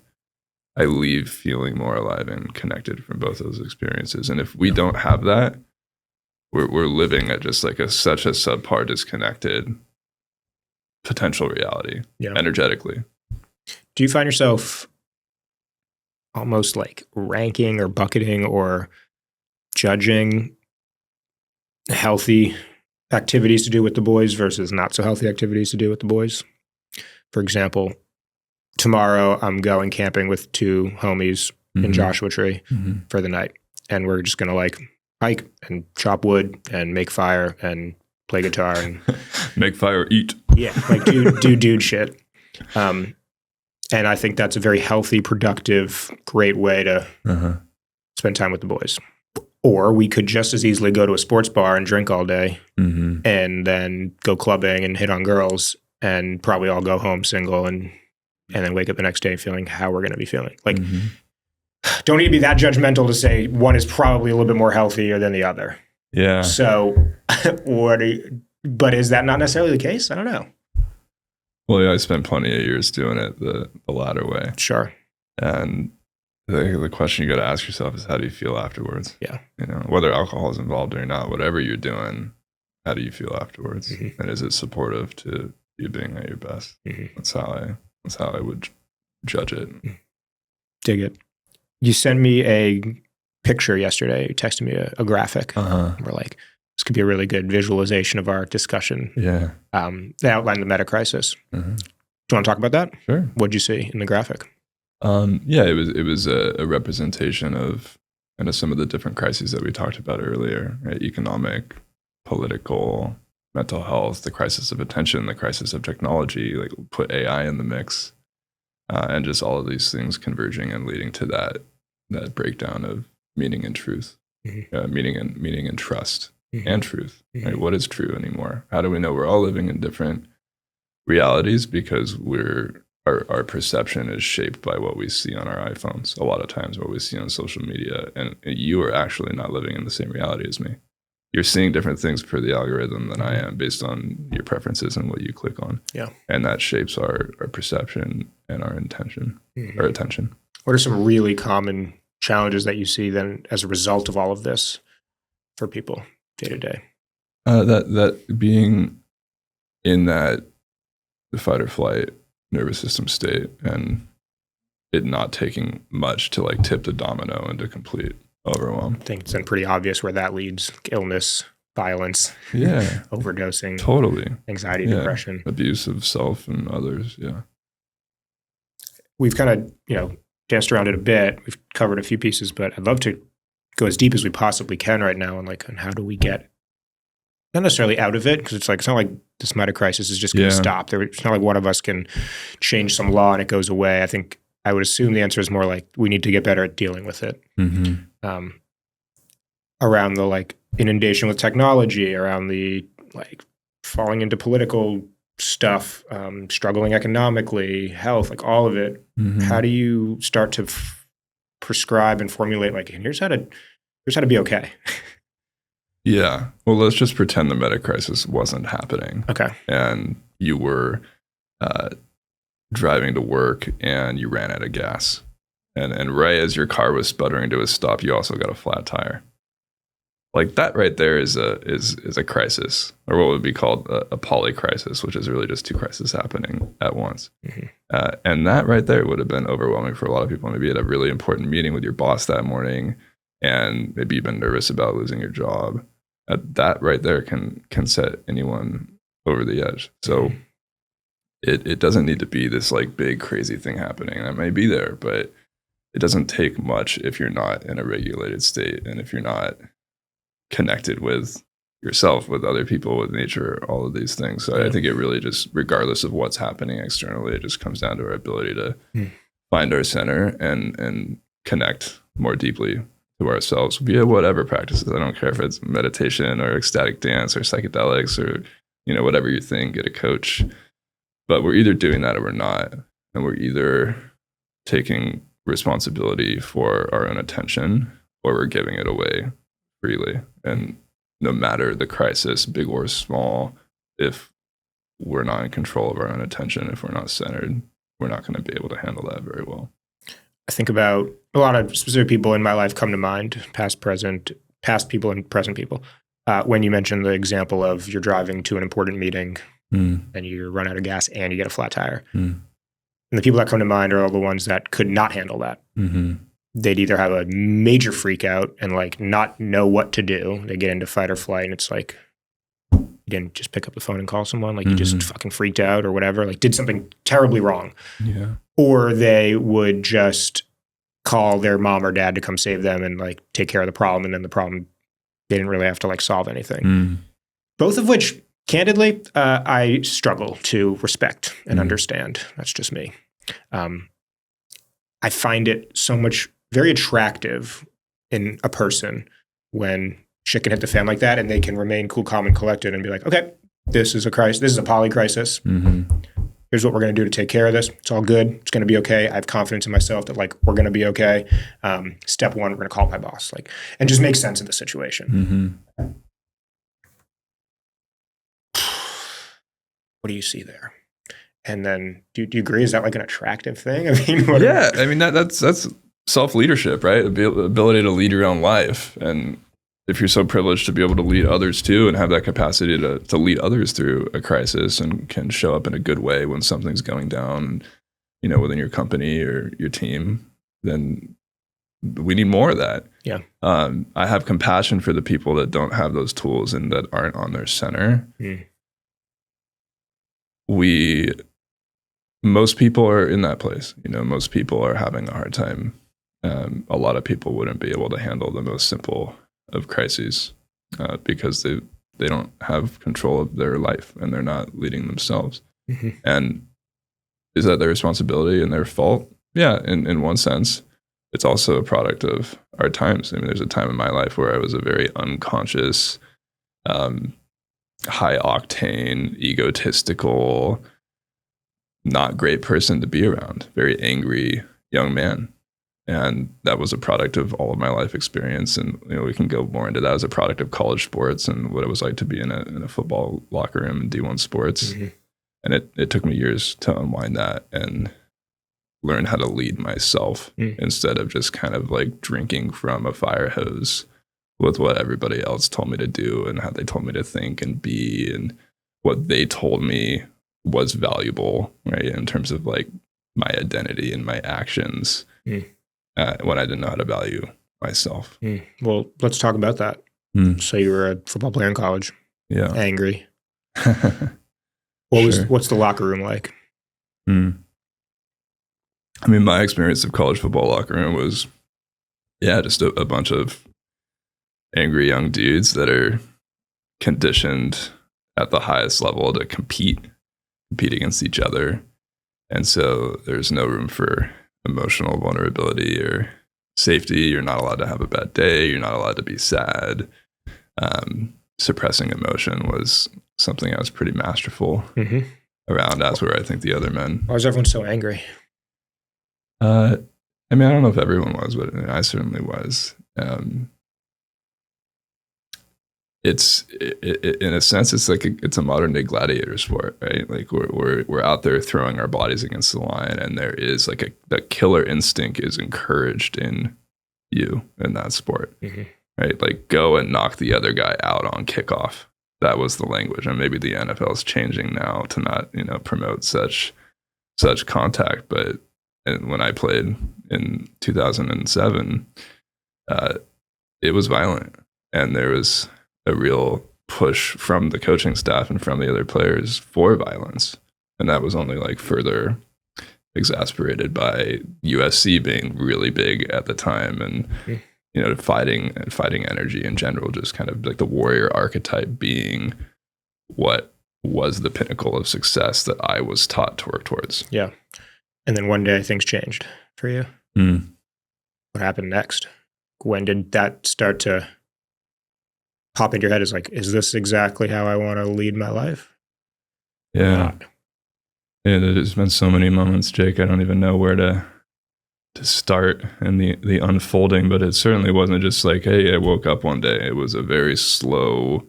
I leave feeling more alive and connected from both those experiences. And if we don't have that, we're living at just like such a subpar disconnected potential reality energetically. Do you find yourself almost like ranking or bucketing or judging healthy activities to do with the boys versus not so healthy activities to do with the boys? For example, tomorrow I'm going camping with two homies in Joshua Tree for the night. And we're just going to like hike and chop wood and make fire and play guitar and make fire, eat. Yeah. Like do dude shit. And I think that's a very healthy, productive, great way to spend time with the boys. Or we could just as easily go to a sports bar and drink all day and then go clubbing and hit on girls and probably all go home single and then wake up the next day feeling how we're going to be feeling. Like, don't need to be that judgmental to say one is probably a little bit more healthier than the other. Yeah. So but is that not necessarily the case? I don't know. Well, yeah, I spent plenty of years doing it the latter way. Sure. And the question you got to ask yourself is, how do you feel afterwards? Yeah. Whether alcohol is involved or not, whatever you're doing, how do you feel afterwards? And is it supportive to you being at your best? That's how I would judge it. Dig it. You sent me a picture yesterday. You texted me a graphic. We're like, this could be a really good visualization of our discussion. Yeah. They outlined the meta crisis. Do you want to talk about that? Sure. What'd you see in the graphic? Yeah, it was a representation of some of the different crises that we talked about earlier, right? Economic, political, mental health, the crisis of attention, the crisis of technology, like put AI in the mix, and just all of these things converging and leading to that breakdown of meaning and truth, meaning and trust and truth. Right? What is true anymore? How do we know we're all living in different realities because our perception is shaped by what we see on our iPhones. A lot of times what we see on social media, and you are actually not living in the same reality as me. You're seeing different things per the algorithm than I am based on your preferences and what you click on. Yeah. And that shapes our perception and our intention, our attention. What are some really common challenges that you see then as a result of all of this for people day to day? That being in that fight or flight nervous system state and it not taking much to like tip the domino into complete overwhelm. I think it's been pretty obvious where that leads: illness, violence, overdosing, totally, anxiety, depression, abuse of self and others. Yeah. We've kind of, danced around it a bit. We've covered a few pieces, but I'd love to go as deep as we possibly can right now on how do we get not necessarily out of it, because it's not like this meta crisis is just going to stop. It's not like one of us can change some law and it goes away. I think I would assume the answer is more like we need to get better at dealing with it. Around the inundation with technology, around the falling into political stuff, struggling economically, health, all of it. How do you start to prescribe and formulate here's how to be okay? Yeah. Well, let's just pretend the meta crisis wasn't happening. Okay. And you were driving to work and you ran out of gas and right as your car was sputtering to a stop, you also got a flat tire. Like that right there is a crisis, or what would be called a polycrisis, which is really just two crises happening at once. And that right there would have been overwhelming for a lot of people. Maybe you had a really important meeting with your boss that morning, and maybe you've been nervous about losing your job. That right there can set anyone over the edge. So it doesn't need to be this like big crazy thing happening. That may be there, but it doesn't take much if you're not in a regulated state, and if you're not connected with yourself, with other people, with nature, all of these things. So I think it really just, regardless of what's happening externally, it just comes down to our ability to find our center and connect more deeply to ourselves via whatever practices. I don't care if it's meditation or ecstatic dance or psychedelics or, whatever you think, get a coach. But we're either doing that or we're not. And we're either taking responsibility for our own attention or we're giving it away freely. And no matter the crisis, big or small, if we're not in control of our own attention, if we're not centered, we're not going to be able to handle that very well. I think about a lot of specific people in my life come to mind, past people and present people. When you mentioned the example of you're driving to an important meeting and you run out of gas and you get a flat tire. And the people that come to mind are all the ones that could not handle that. They'd either have a major freak out and like not know what to do. They get into fight or flight, and it's like, you didn't just pick up the phone and call someone, like you just fucking freaked out or whatever, like did something terribly wrong. Yeah. Or they would just call their mom or dad to come save them and like take care of the problem. And then the problem, they didn't really have to like solve anything. Both of which, candidly, I struggle to respect and understand. That's just me. I find it very attractive in a person when shit can hit the fan like that and they can remain cool, calm, and collected and be like, okay, this is a crisis. This is a polycrisis. Here's what we're going to do to take care of this. It's all good. It's going to be okay. I have confidence in myself that like we're going to be okay. Step one, we're going to call my boss, like, and just make sense of the situation. What do you see there? And then, do you agree? Is that like an attractive thing? I mean, that's self-leadership, right? Ability to lead your own life. And if you're so privileged to be able to lead others too, and have that capacity to lead others through a crisis, and can show up in a good way when something's going down, within your company or your team, then we need more of that. Yeah. I have compassion for the people that don't have those tools and that aren't on their center. Most people are in that place. Most people are having a hard time. A lot of people wouldn't be able to handle the most simple of crises because they don't have control of their life and they're not leading themselves. And is that their responsibility and their fault? Yeah, in one sense. It's also a product of our times. I mean, there's a time in my life where I was a very unconscious, high octane, egotistical, not great person to be around, very angry young man. And that was a product of all of my life experience. And, we can go more into that as a product of college sports and what it was like to be in a football locker room in D1 sports. And it took me years to unwind that and learn how to lead myself instead of just kind of like drinking from a fire hose with what everybody else told me to do and how they told me to think and be and what they told me was valuable, right? In terms of like my identity and my actions when I didn't know how to value myself. Well, let's talk about that. So you were a football player in college. Yeah. Angry. What's the locker room like? I mean, my experience of college football locker room was, just a bunch of angry young dudes that are conditioned at the highest level to compete against each other. And so there's no room for emotional vulnerability or safety. You're not allowed to have a bad day. You're not allowed to be sad. Suppressing emotion was something I was pretty masterful around, as were I think the other men. Why was everyone so angry? I mean, I don't know if everyone was, but I certainly was. in a sense, it's like it's a modern day gladiator sport, right? Like we're out there throwing our bodies against the line, and there is like that killer instinct is encouraged in you in that sport, right? Like go and knock the other guy out on kickoff. That was the language, and maybe the NFL is changing now to not promote such contact. But when I played in 2007, it was violent, and there was a real push from the coaching staff and from the other players for violence. And that was only like further exasperated by USC being really big at the time, and fighting energy in general, just kind of like the warrior archetype being what was the pinnacle of success that I was taught to work towards. Yeah. And then one day things changed for you. What happened next? When did that start to pop into your head? Is like, is this exactly how I want to lead my life? Yeah. Yeah, there's been so many moments, Jake. I don't even know where to start in the unfolding, but it certainly wasn't just like, hey, I woke up one day. It was a very slow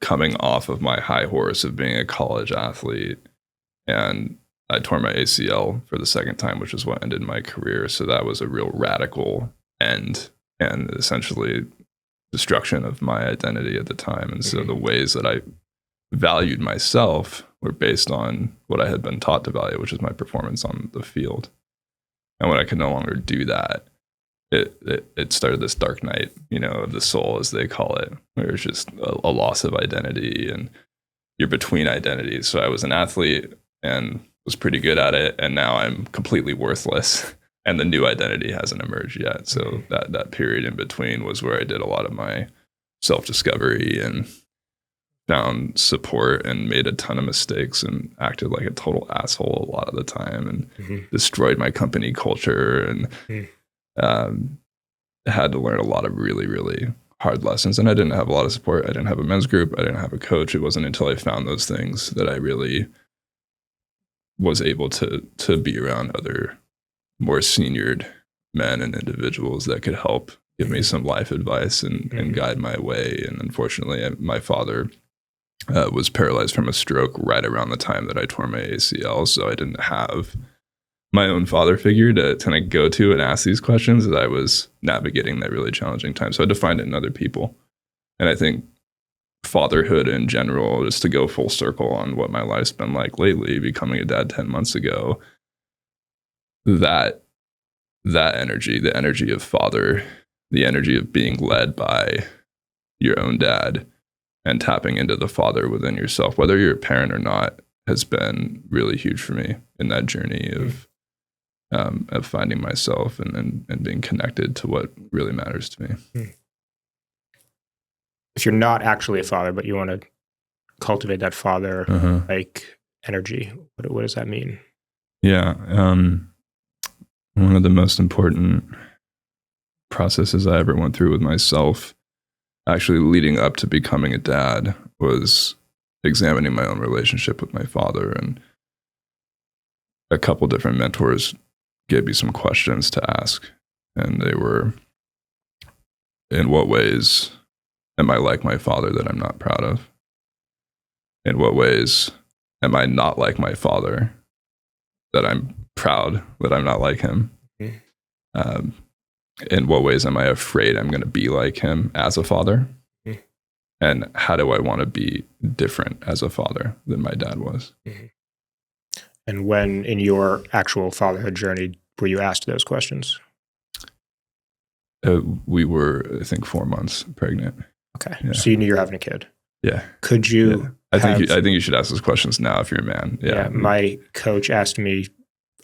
coming off of my high horse of being a college athlete. And I tore my ACL for the second time, which is what ended my career. So that was a real radical end and essentially destruction of my identity at the time. And so the ways that I valued myself were based on what I had been taught to value, which is my performance on the field. And when I could no longer do that, it started this dark night, of the soul, as they call it, where it's just a loss of identity and you're between identities. So I was an athlete and was pretty good at it, and now I'm completely worthless, and the new identity hasn't emerged yet. So that period in between was where I did a lot of my self-discovery and found support and made a ton of mistakes and acted like a total asshole a lot of the time and destroyed my company culture and had to learn a lot of really, really hard lessons. And I didn't have a lot of support. I didn't have a men's group. I didn't have a coach. It wasn't until I found those things that I really was able to be around other more seniored men and individuals that could help give me some life advice and guide my way. And unfortunately, my father was paralyzed from a stroke right around the time that I tore my ACL. So I didn't have my own father figure to kind of go to and ask these questions as I was navigating that really challenging time. So I had to find it in other people. And I think fatherhood in general, just to go full circle on what my life's been like lately, becoming a dad 10 months ago, that energy, the energy of father, the energy of being led by your own dad and tapping into the father within yourself, whether you're a parent or not, has been really huge for me in that journey of finding myself and being connected to what really matters to me. If you're not actually a father, but you want to cultivate that father like energy, what does that mean? Yeah. One of the most important processes I ever went through with myself, actually leading up to becoming a dad, was examining my own relationship with my father. And a couple different mentors gave me some questions to ask. And they were, in what ways am I like my father that I'm not proud of? In what ways am I not like my father that I'm proud that I'm not like him? In what ways am I afraid I'm going to be like him as a father? And how do I want to be different as a father than my dad was? And when in your actual fatherhood journey were you asked those questions? We were, I think, 4 months pregnant. Okay. Yeah. So you knew you're having a kid. Yeah. Could you? Yeah. I think you should ask those questions now if you're a man. Yeah. My coach asked me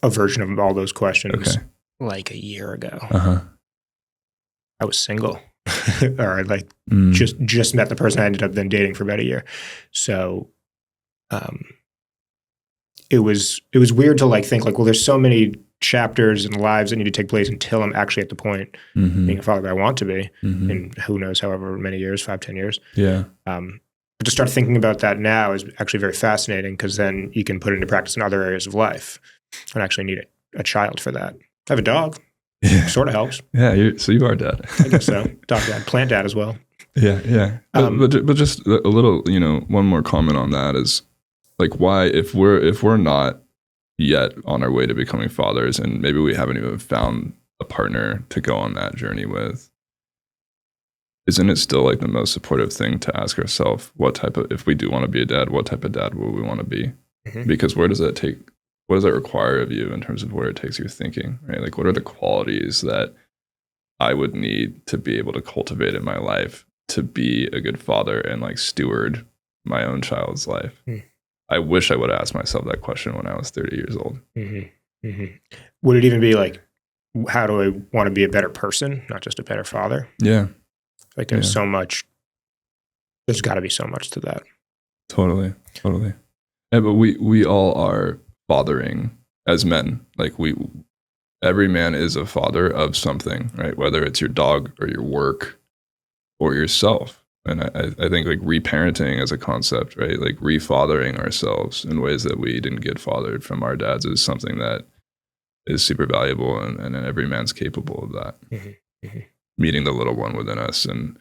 a version of all those questions like a year ago. I was single, or like just met the person I ended up then dating for about a year. So, it was weird to like think like, well, there's so many chapters and lives that need to take place until I'm actually at the point being a father that I want to be in who knows, however many years, 5-10 years. Yeah. But to start thinking about that now is actually very fascinating, because then you can put it into practice in other areas of life. I don't actually need a child for that. I have a dog. Yeah. Sort of helps. Yeah. So you are dad. I guess so. Dog dad. Plant dad as well. Yeah. But just a little, one more comment on that is like, why, if we're not yet on our way to becoming fathers, and maybe we haven't even found a partner to go on that journey with, isn't it still like the most supportive thing to ask ourselves, if we do want to be a dad, what type of dad will we want to be? Mm-hmm. Because what does that require of you in terms of where it takes your thinking, right? Like, what are the qualities that I would need to be able to cultivate in my life to be a good father and like steward my own child's life? I wish I would have asked myself that question when I was 30 years old. Mm-hmm. Mm-hmm. Would it even be like, how do I want to be a better person, not just a better father? Yeah. Like there's there's got to be so much to that. Totally. Yeah, but we all are fathering as men. Like every man is a father of something, right? Whether it's your dog or your work or yourself. And I think like reparenting as a concept, right? Like refathering ourselves in ways that we didn't get fathered from our dads is something that is super valuable, and every man's capable of that. Mm-hmm. Mm-hmm. Meeting the little one within us and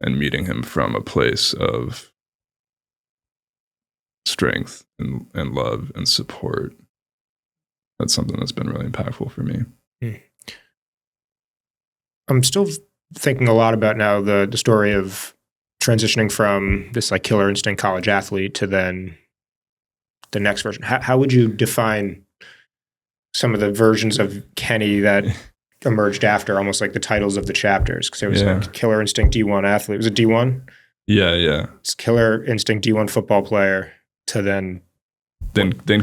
meeting him from a place of strength and love and support. That's something that's been really impactful for me. I'm still thinking a lot about now the story of transitioning from this like killer instinct college athlete to then the next version. How would you define some of the versions of Kenny that emerged after, almost like the titles of the chapters? Because it was like killer instinct D1 athlete. Was it D1? Yeah. It's killer instinct D1 football player to then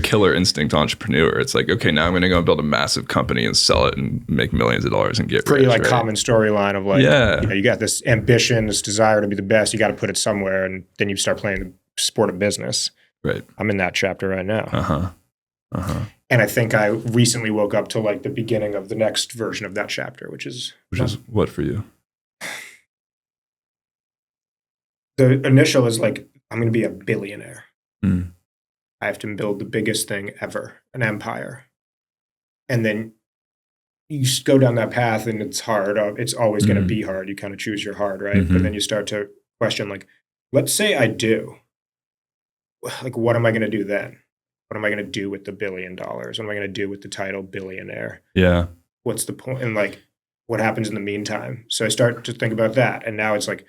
killer instinct entrepreneur. It's like, okay, now I'm going to go and build a massive company and sell it and make millions of dollars and get pretty rich, like right? Common storyline of like, you got this ambition, this desire to be the best. You got to put it somewhere, and then you start playing the sport of business. Right. I'm in that chapter right now. And I think I recently woke up to like the beginning of the next version of that chapter, which is what for you? The initial is like, I'm going to be a billionaire. I have to build the biggest thing ever, an empire. And then you go down that path and it's hard. It's always going to be hard. You kind of choose your hard, right? But then you start to question, like, let's say I do. Like, what am I going to do then? What am I going to do with the $1 billion? What am I going to do with the title billionaire? Yeah. What's the point? And like, what happens in the meantime? So I start to think about that. And now it's like,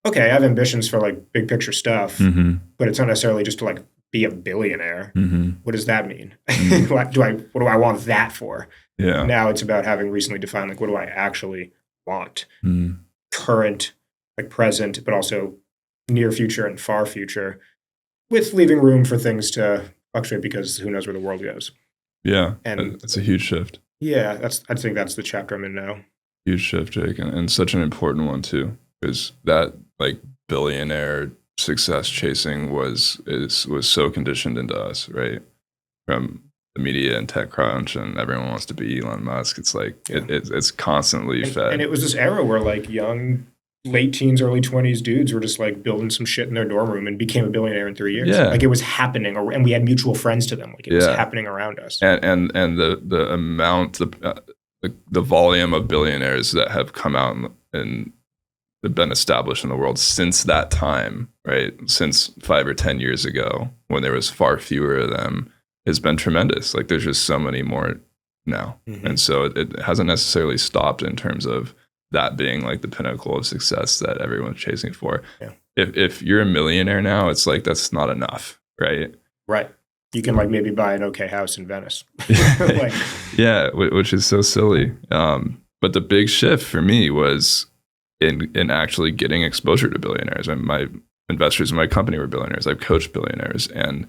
okay, I have ambitions for like big picture stuff, but it's not necessarily just to like be a billionaire. What does that mean? What do I want that for? Yeah. Now it's about having recently defined, like, what do I actually want? Current, like present, but also near future and far future, with leaving room for things to fluctuate because who knows where the world goes. Yeah. And it's a huge shift. Yeah. I think that's the chapter I'm in now. Huge shift, Jake. And such an important one too, because that like billionaire success chasing was so conditioned into us, right? From the media and TechCrunch, and everyone wants to be Elon Musk. It's like it's constantly fed. And it was this era where like young, late teens, early 20s dudes were just like building some shit in their dorm room and became a billionaire in 3 years. Yeah. Like it was happening, and we had mutual friends to them. Like it was happening around us. And the amount, the volume of billionaires that have come out and have been established in the world since that time, right? Since 5 or 10 years ago, when there was far fewer of them, has been tremendous. Like there's just so many more now. And so it hasn't necessarily stopped in terms of that being like the pinnacle of success that everyone's chasing for. Yeah. If you're a millionaire now, it's like, that's not enough, right? Right. You can like maybe buy an okay house in Venice. Like, yeah, which is so silly. But the big shift for me was in actually getting exposure to billionaires. And my investors in my company were billionaires. I've coached billionaires. And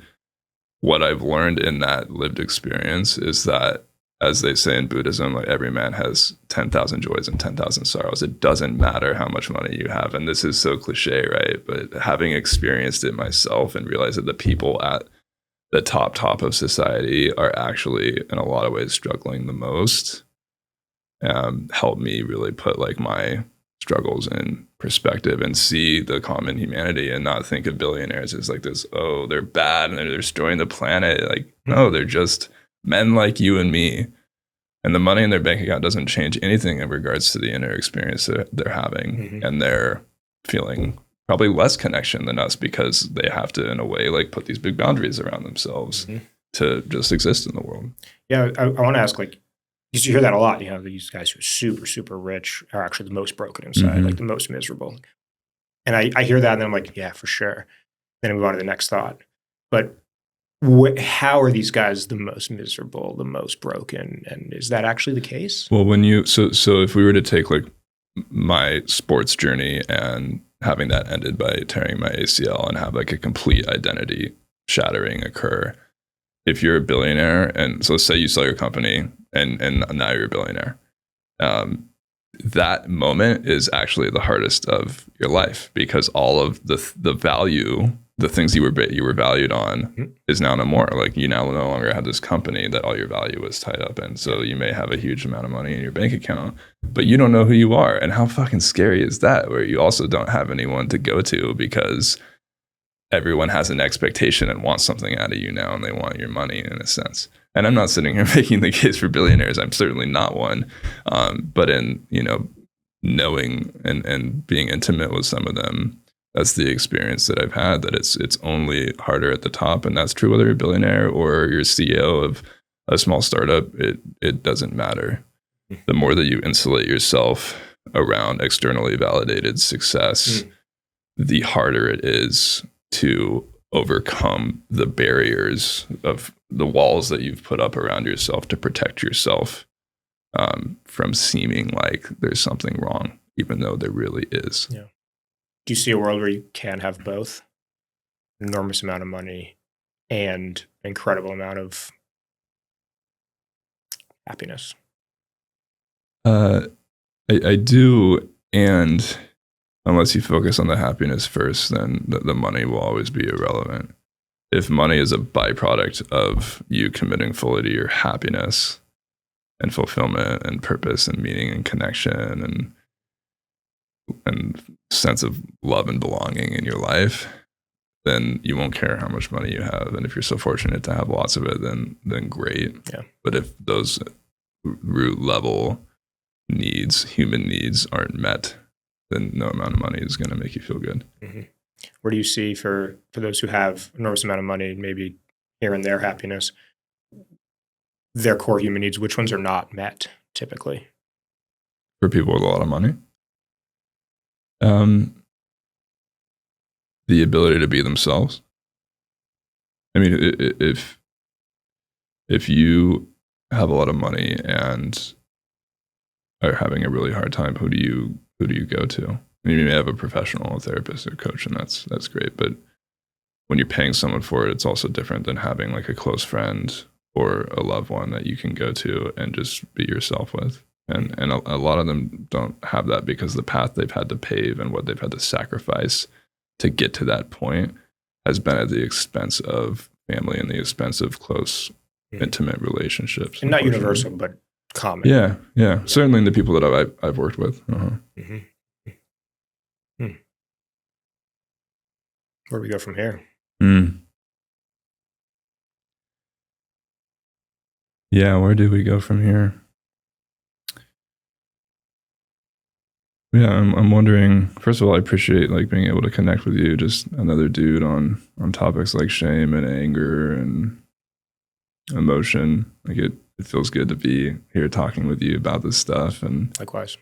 what I've learned in that lived experience is that, as they say in Buddhism, like every man has 10,000 joys and 10,000 sorrows. It doesn't matter how much money you have. And this is so cliche, right? But having experienced it myself and realized that the people at the top of society are actually in a lot of ways struggling the most, helped me really put like my struggles in perspective and see the common humanity and not think of billionaires as like this, oh, they're bad and they're destroying the planet. Like, no, they're just men like you and me. And the money in their bank account doesn't change anything in regards to the inner experience that they're having and their feeling probably less connection than us because they have to, in a way, like put these big boundaries around themselves to just exist in the world. Yeah, I want to ask, like, because you hear that a lot, these guys who are super, super rich are actually the most broken inside, like the most miserable. And I hear that and then I'm like, yeah, for sure. Then I move on to the next thought. But how are these guys the most miserable, the most broken? And is that actually the case? Well, so if we were to take like my sports journey and having that ended by tearing my ACL and have like a complete identity shattering occur, if you're a billionaire, and so let's say you sell your company and now you're a billionaire, that moment is actually the hardest of your life because all of the value, the things you were valued on, is now no more. Like you now no longer have this company that all your value was tied up in. So you may have a huge amount of money in your bank account, but you don't know who you are. And how fucking scary is that? Where you also don't have anyone to go to because everyone has an expectation and wants something out of you now, and they want your money in a sense. And I'm not sitting here making the case for billionaires. I'm certainly not one. But in, knowing and being intimate with some of them, that's the experience that I've had, that it's only harder at the top. And that's true whether you're a billionaire or you're CEO of a small startup, it doesn't matter. The more that you insulate yourself around externally validated success, the harder it is to overcome the barriers of the walls that you've put up around yourself to protect yourself from seeming like there's something wrong, even though there really is. Yeah. Do you see a world where you can have both? An enormous amount of money and an incredible amount of happiness? I do, and unless you focus on the happiness first, then the money will always be irrelevant. If money is a byproduct of you committing fully to your happiness and fulfillment and purpose and meaning and connection and sense of love and belonging in your life, then you won't care how much money you have. And if you're so fortunate to have lots of it, then great. Yeah. But if those root level needs, human needs, aren't met, then no amount of money is going to make you feel good. Where do you see for those who have an enormous amount of money, maybe here and there happiness, their core human needs, which ones are not met typically? For people with a lot of money, the ability to be themselves. I mean, if you have a lot of money and are having a really hard time, who do you go to? I mean, you may have a professional, a therapist, or a coach, and that's great. But when you're paying someone for it, it's also different than having like a close friend or a loved one that you can go to and just be yourself with. And a lot of them don't have that because the path they've had to pave and what they've had to sacrifice to get to that point has been at the expense of family and the expense of close, intimate relationships. And not universal, but common. Yeah. Certainly in the people that I've worked with. Where do we go from here? Yeah, where do we go from here? Yeah, I'm wondering. First of all, I appreciate like being able to connect with you, just another dude on topics like shame and anger and emotion. Like it feels good to be here talking with you about this stuff. And likewise,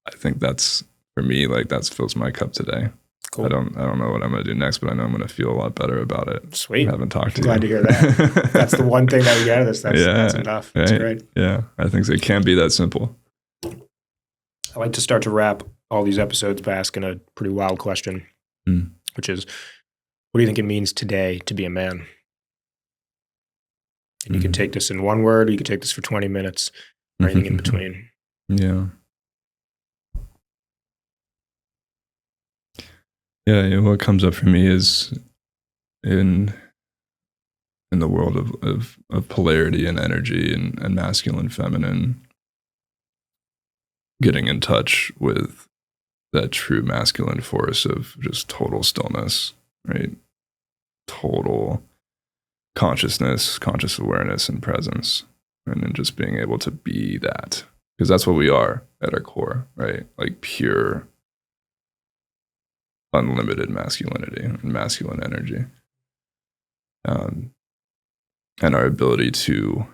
I think that's, for me, like that fills my cup today. Cool. I don't know what I'm going to do next, but I know I'm going to feel a lot better about it. Sweet. I haven't talked to you. Glad to hear that. That's the one thing that we get out of this. That's enough. That's great. Yeah, I think it can be that simple. I like to start to wrap all these episodes by asking a pretty wild question, which is, what do you think it means today to be a man? And you can take this in one word, or you can take this for 20 minutes, or anything in between. Yeah. Yeah, what comes up for me is in the world of polarity and energy and masculine, feminine, getting in touch with that true masculine force of just total stillness, right? Total consciousness, conscious awareness and presence. And then just being able to be that. Because that's what we are at our core, right? Like pure unlimited masculinity and masculine energy, and our ability to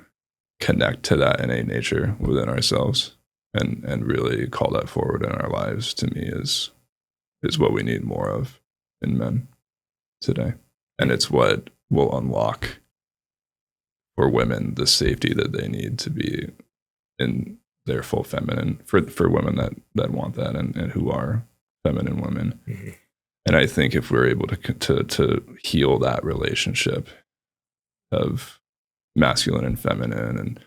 connect to that innate nature within ourselves and really call that forward in our lives, to me, is what we need more of in men today. And it's what will unlock for women the safety that they need to be in their full feminine, for women that want that and who are feminine women. Mm-hmm. And I think if we're able to heal that relationship of masculine and feminine, and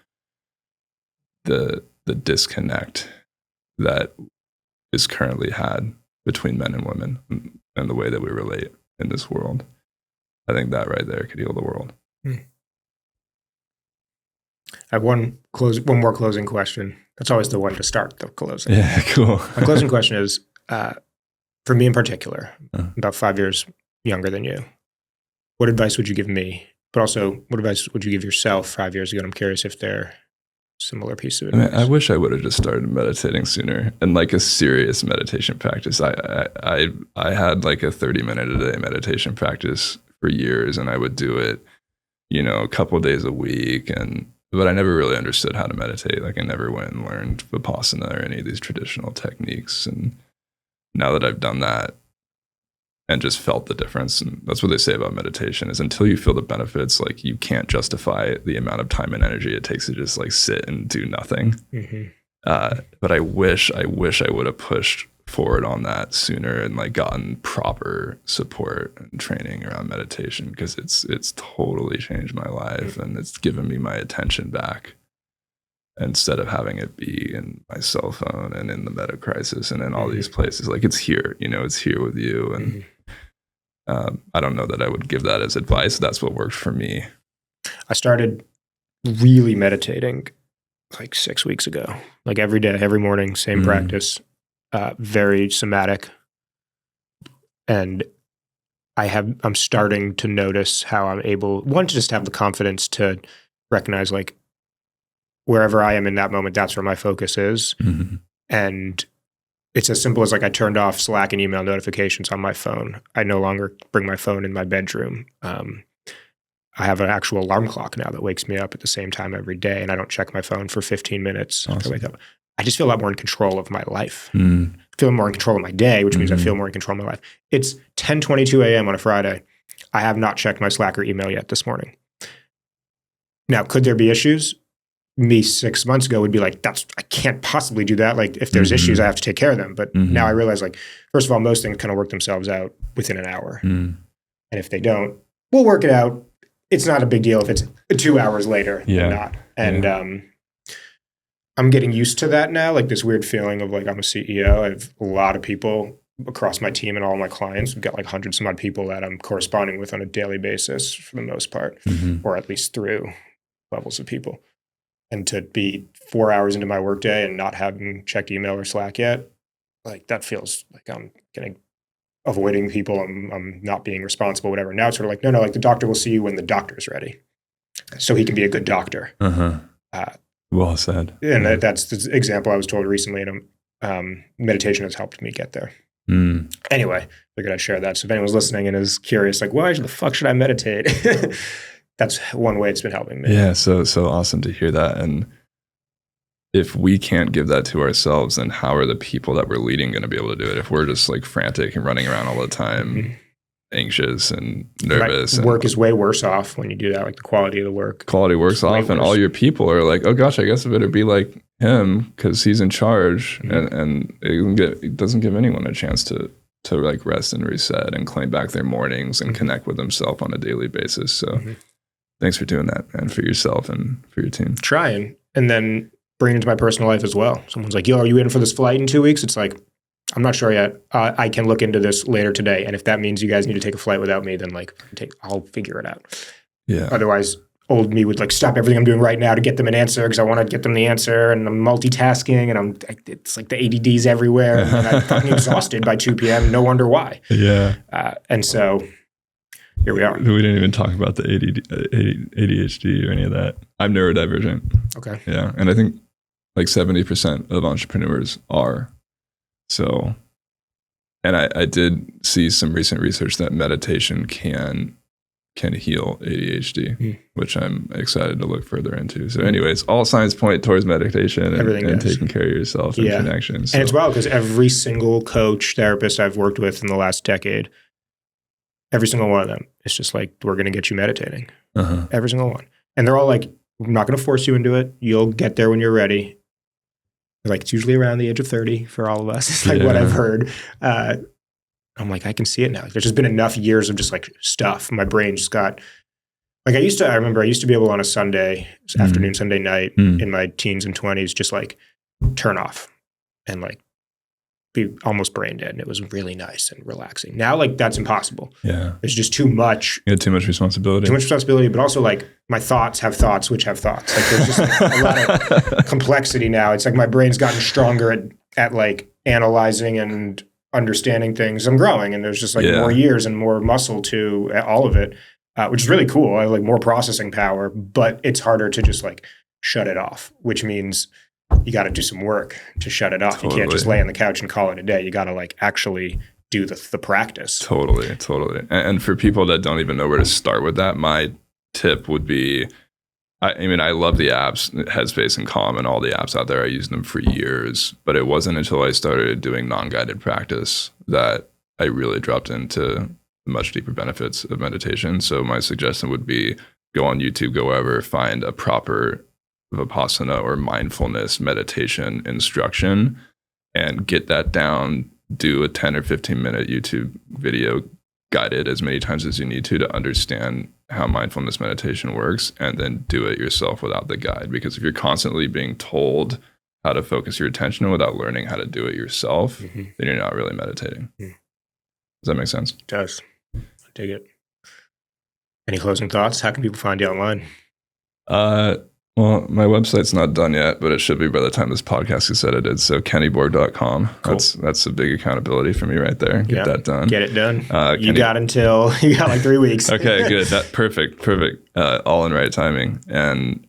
the disconnect that is currently had between men and women and the way that we relate in this world, I think that right there could heal the world. I have one more closing question. That's always the one to start the closing. Yeah, cool. My closing question is, for me in particular, about 5 years younger than you, what advice would you give me? But also, what advice would you give yourself 5 years ago? And I'm curious if they're similar piece of advice. I wish I would have just started meditating sooner, and like a serious meditation practice. I had like a 30-minute a day meditation practice for years, and I would do it, a couple of days a week, but I never really understood how to meditate. Like I never went and learned Vipassana or any of these traditional techniques. And now that I've done that and just felt the difference, and that's what they say about meditation, is until you feel the benefits, like you can't justify the amount of time and energy it takes to just like sit and do nothing. Mm-hmm. But I wish I would have pushed forward on that sooner and like gotten proper support and training around meditation, because it's totally changed my life, and it's given me my attention back instead of having it be in my cell phone and in the meta crisis and in all these places. Like it's here, it's here with you. And I don't know that I would give that as advice. That's what worked for me. I started really meditating like 6 weeks ago, like every day, every morning, same practice. Very somatic, and I'm starting to notice how I'm able, one, to just have the confidence to recognize like wherever I am in that moment, that's where my focus is. Mm-hmm. And it's as simple as like I turned off Slack and email notifications on my phone. I no longer bring my phone in my bedroom. I have an actual alarm clock now that wakes me up at the same time every day, and I don't check my phone for 15 minutes after I wake up. I just feel a lot more in control of my life. I feel more in control of my day, which means I feel more in control of my life. It's 10:22 a.m. on a Friday. I have not checked my Slack or email yet this morning. Now, could there be issues? Me 6 months ago would be like, I can't possibly do that. Like if there's issues, I have to take care of them. But now I realize, like, first of all, most things kind of work themselves out within an hour. And if they don't, we'll work it out. It's not a big deal if it's 2 hours later than not. And I'm getting used to that now, like this weird feeling of like I'm a CEO. I have a lot of people across my team and all my clients. We've got like hundreds some odd people that I'm corresponding with on a daily basis for the most part, or at least through levels of people. And to be 4 hours into my workday and not having checked email or Slack yet, like that feels like I'm avoiding people. I'm not being responsible, whatever. Now it's sort of like, no, like the doctor will see you when the doctor's ready, so he can be a good doctor. Well said. And that's the example I was told recently, and meditation has helped me get there. Anyway, figured I'd share that. So if anyone's listening and is curious, like, why the fuck should I meditate? That's one way it's been helping me. Yeah, so awesome to hear that. And if we can't give that to ourselves, then how are the people that we're leading going to be able to do it? If we're just like frantic and running around all the time, anxious and nervous. Work is way worse off when you do that. Like the quality of the work. Quality works off, and all your people are like, oh gosh, I guess I better be like him because he's in charge. And it doesn't give anyone a chance to like rest and reset and claim back their mornings and connect with themselves on a daily basis. So thanks for doing that, man, for yourself and for your team. Trying. And then bring it into my personal life as well. Someone's like, yo, are you in for this flight in 2 weeks? It's like, I'm not sure yet. I can look into this later today. And if that means you guys need to take a flight without me, then like I'll figure it out. Yeah. Otherwise, old me would like stop everything I'm doing right now to get them an answer because I want to get them the answer, and I'm multitasking, and it's like the ADD's everywhere, and I'm fucking exhausted by 2 p.m. No wonder why. Yeah. And so here we are. We didn't even talk about the ADHD or any of that. I'm neurodivergent. Okay. Yeah. And I think like 70% of entrepreneurs are. So And I did see some recent research that meditation can heal ADHD, which I'm excited to look further into. So anyways, all signs point towards meditation and taking care of yourself and connections. And it's wild because every single coach, therapist I've worked with in the last decade, every single one of them, it's just like, we're going to get you meditating. Every single one. And they're all like, we're not going to force you into it. You'll get there when you're ready. Like, it's usually around the age of 30 for all of us. It's like what I've heard. I'm like, I can see it now. There's just been enough years of just like stuff. My brain just got like, I remember I used to be able on a Sunday afternoon, Sunday night in my teens and 20s, just like turn off and like be almost brain dead. And it was really nice and relaxing. Now, like, that's impossible. Yeah. There's just too much. You had too much responsibility. But also like my thoughts have thoughts, which have thoughts. Like there's just like a lot of complexity now. It's like my brain's gotten stronger at like analyzing and understanding things. I'm growing, and there's just like more years and more muscle to all of it, which is really cool. I have like more processing power, but it's harder to just like shut it off, which means you got to do some work to shut it off. Totally. You can't just lay on the couch and call it a day. You got to like actually do the practice. Totally. And for people that don't even know where to start with that, my tip would be, I mean, I love the apps, Headspace and Calm and all the apps out there. I used them for years, but it wasn't until I started doing non-guided practice that I really dropped into much deeper benefits of meditation. So my suggestion would be go on YouTube, go wherever, find a proper Vipassana or mindfulness meditation instruction and get that down. Do a 10 or 15 minute YouTube video guided as many times as you need to understand how mindfulness meditation works, and then do it yourself without the guide. Because if you're constantly being told how to focus your attention without learning how to do it yourself, then you're not really meditating. Does that make sense? It does. I dig it. Any closing thoughts? How can people find you online? Well, my website's not done yet, but it should be by the time this podcast is edited. So kennyborg.com. Cool. That's a big accountability for me right there. Get that done. Get it done. You got like 3 weeks. Okay, good. Perfect. All in right timing. And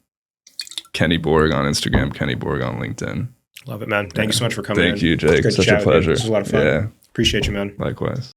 Kenny Borg on Instagram, Kenny Borg on LinkedIn. Love it, man. Thank you so much for coming in. Thank you, Jake. Such a pleasure. This was a lot of fun. Yeah. Appreciate you, man. Likewise.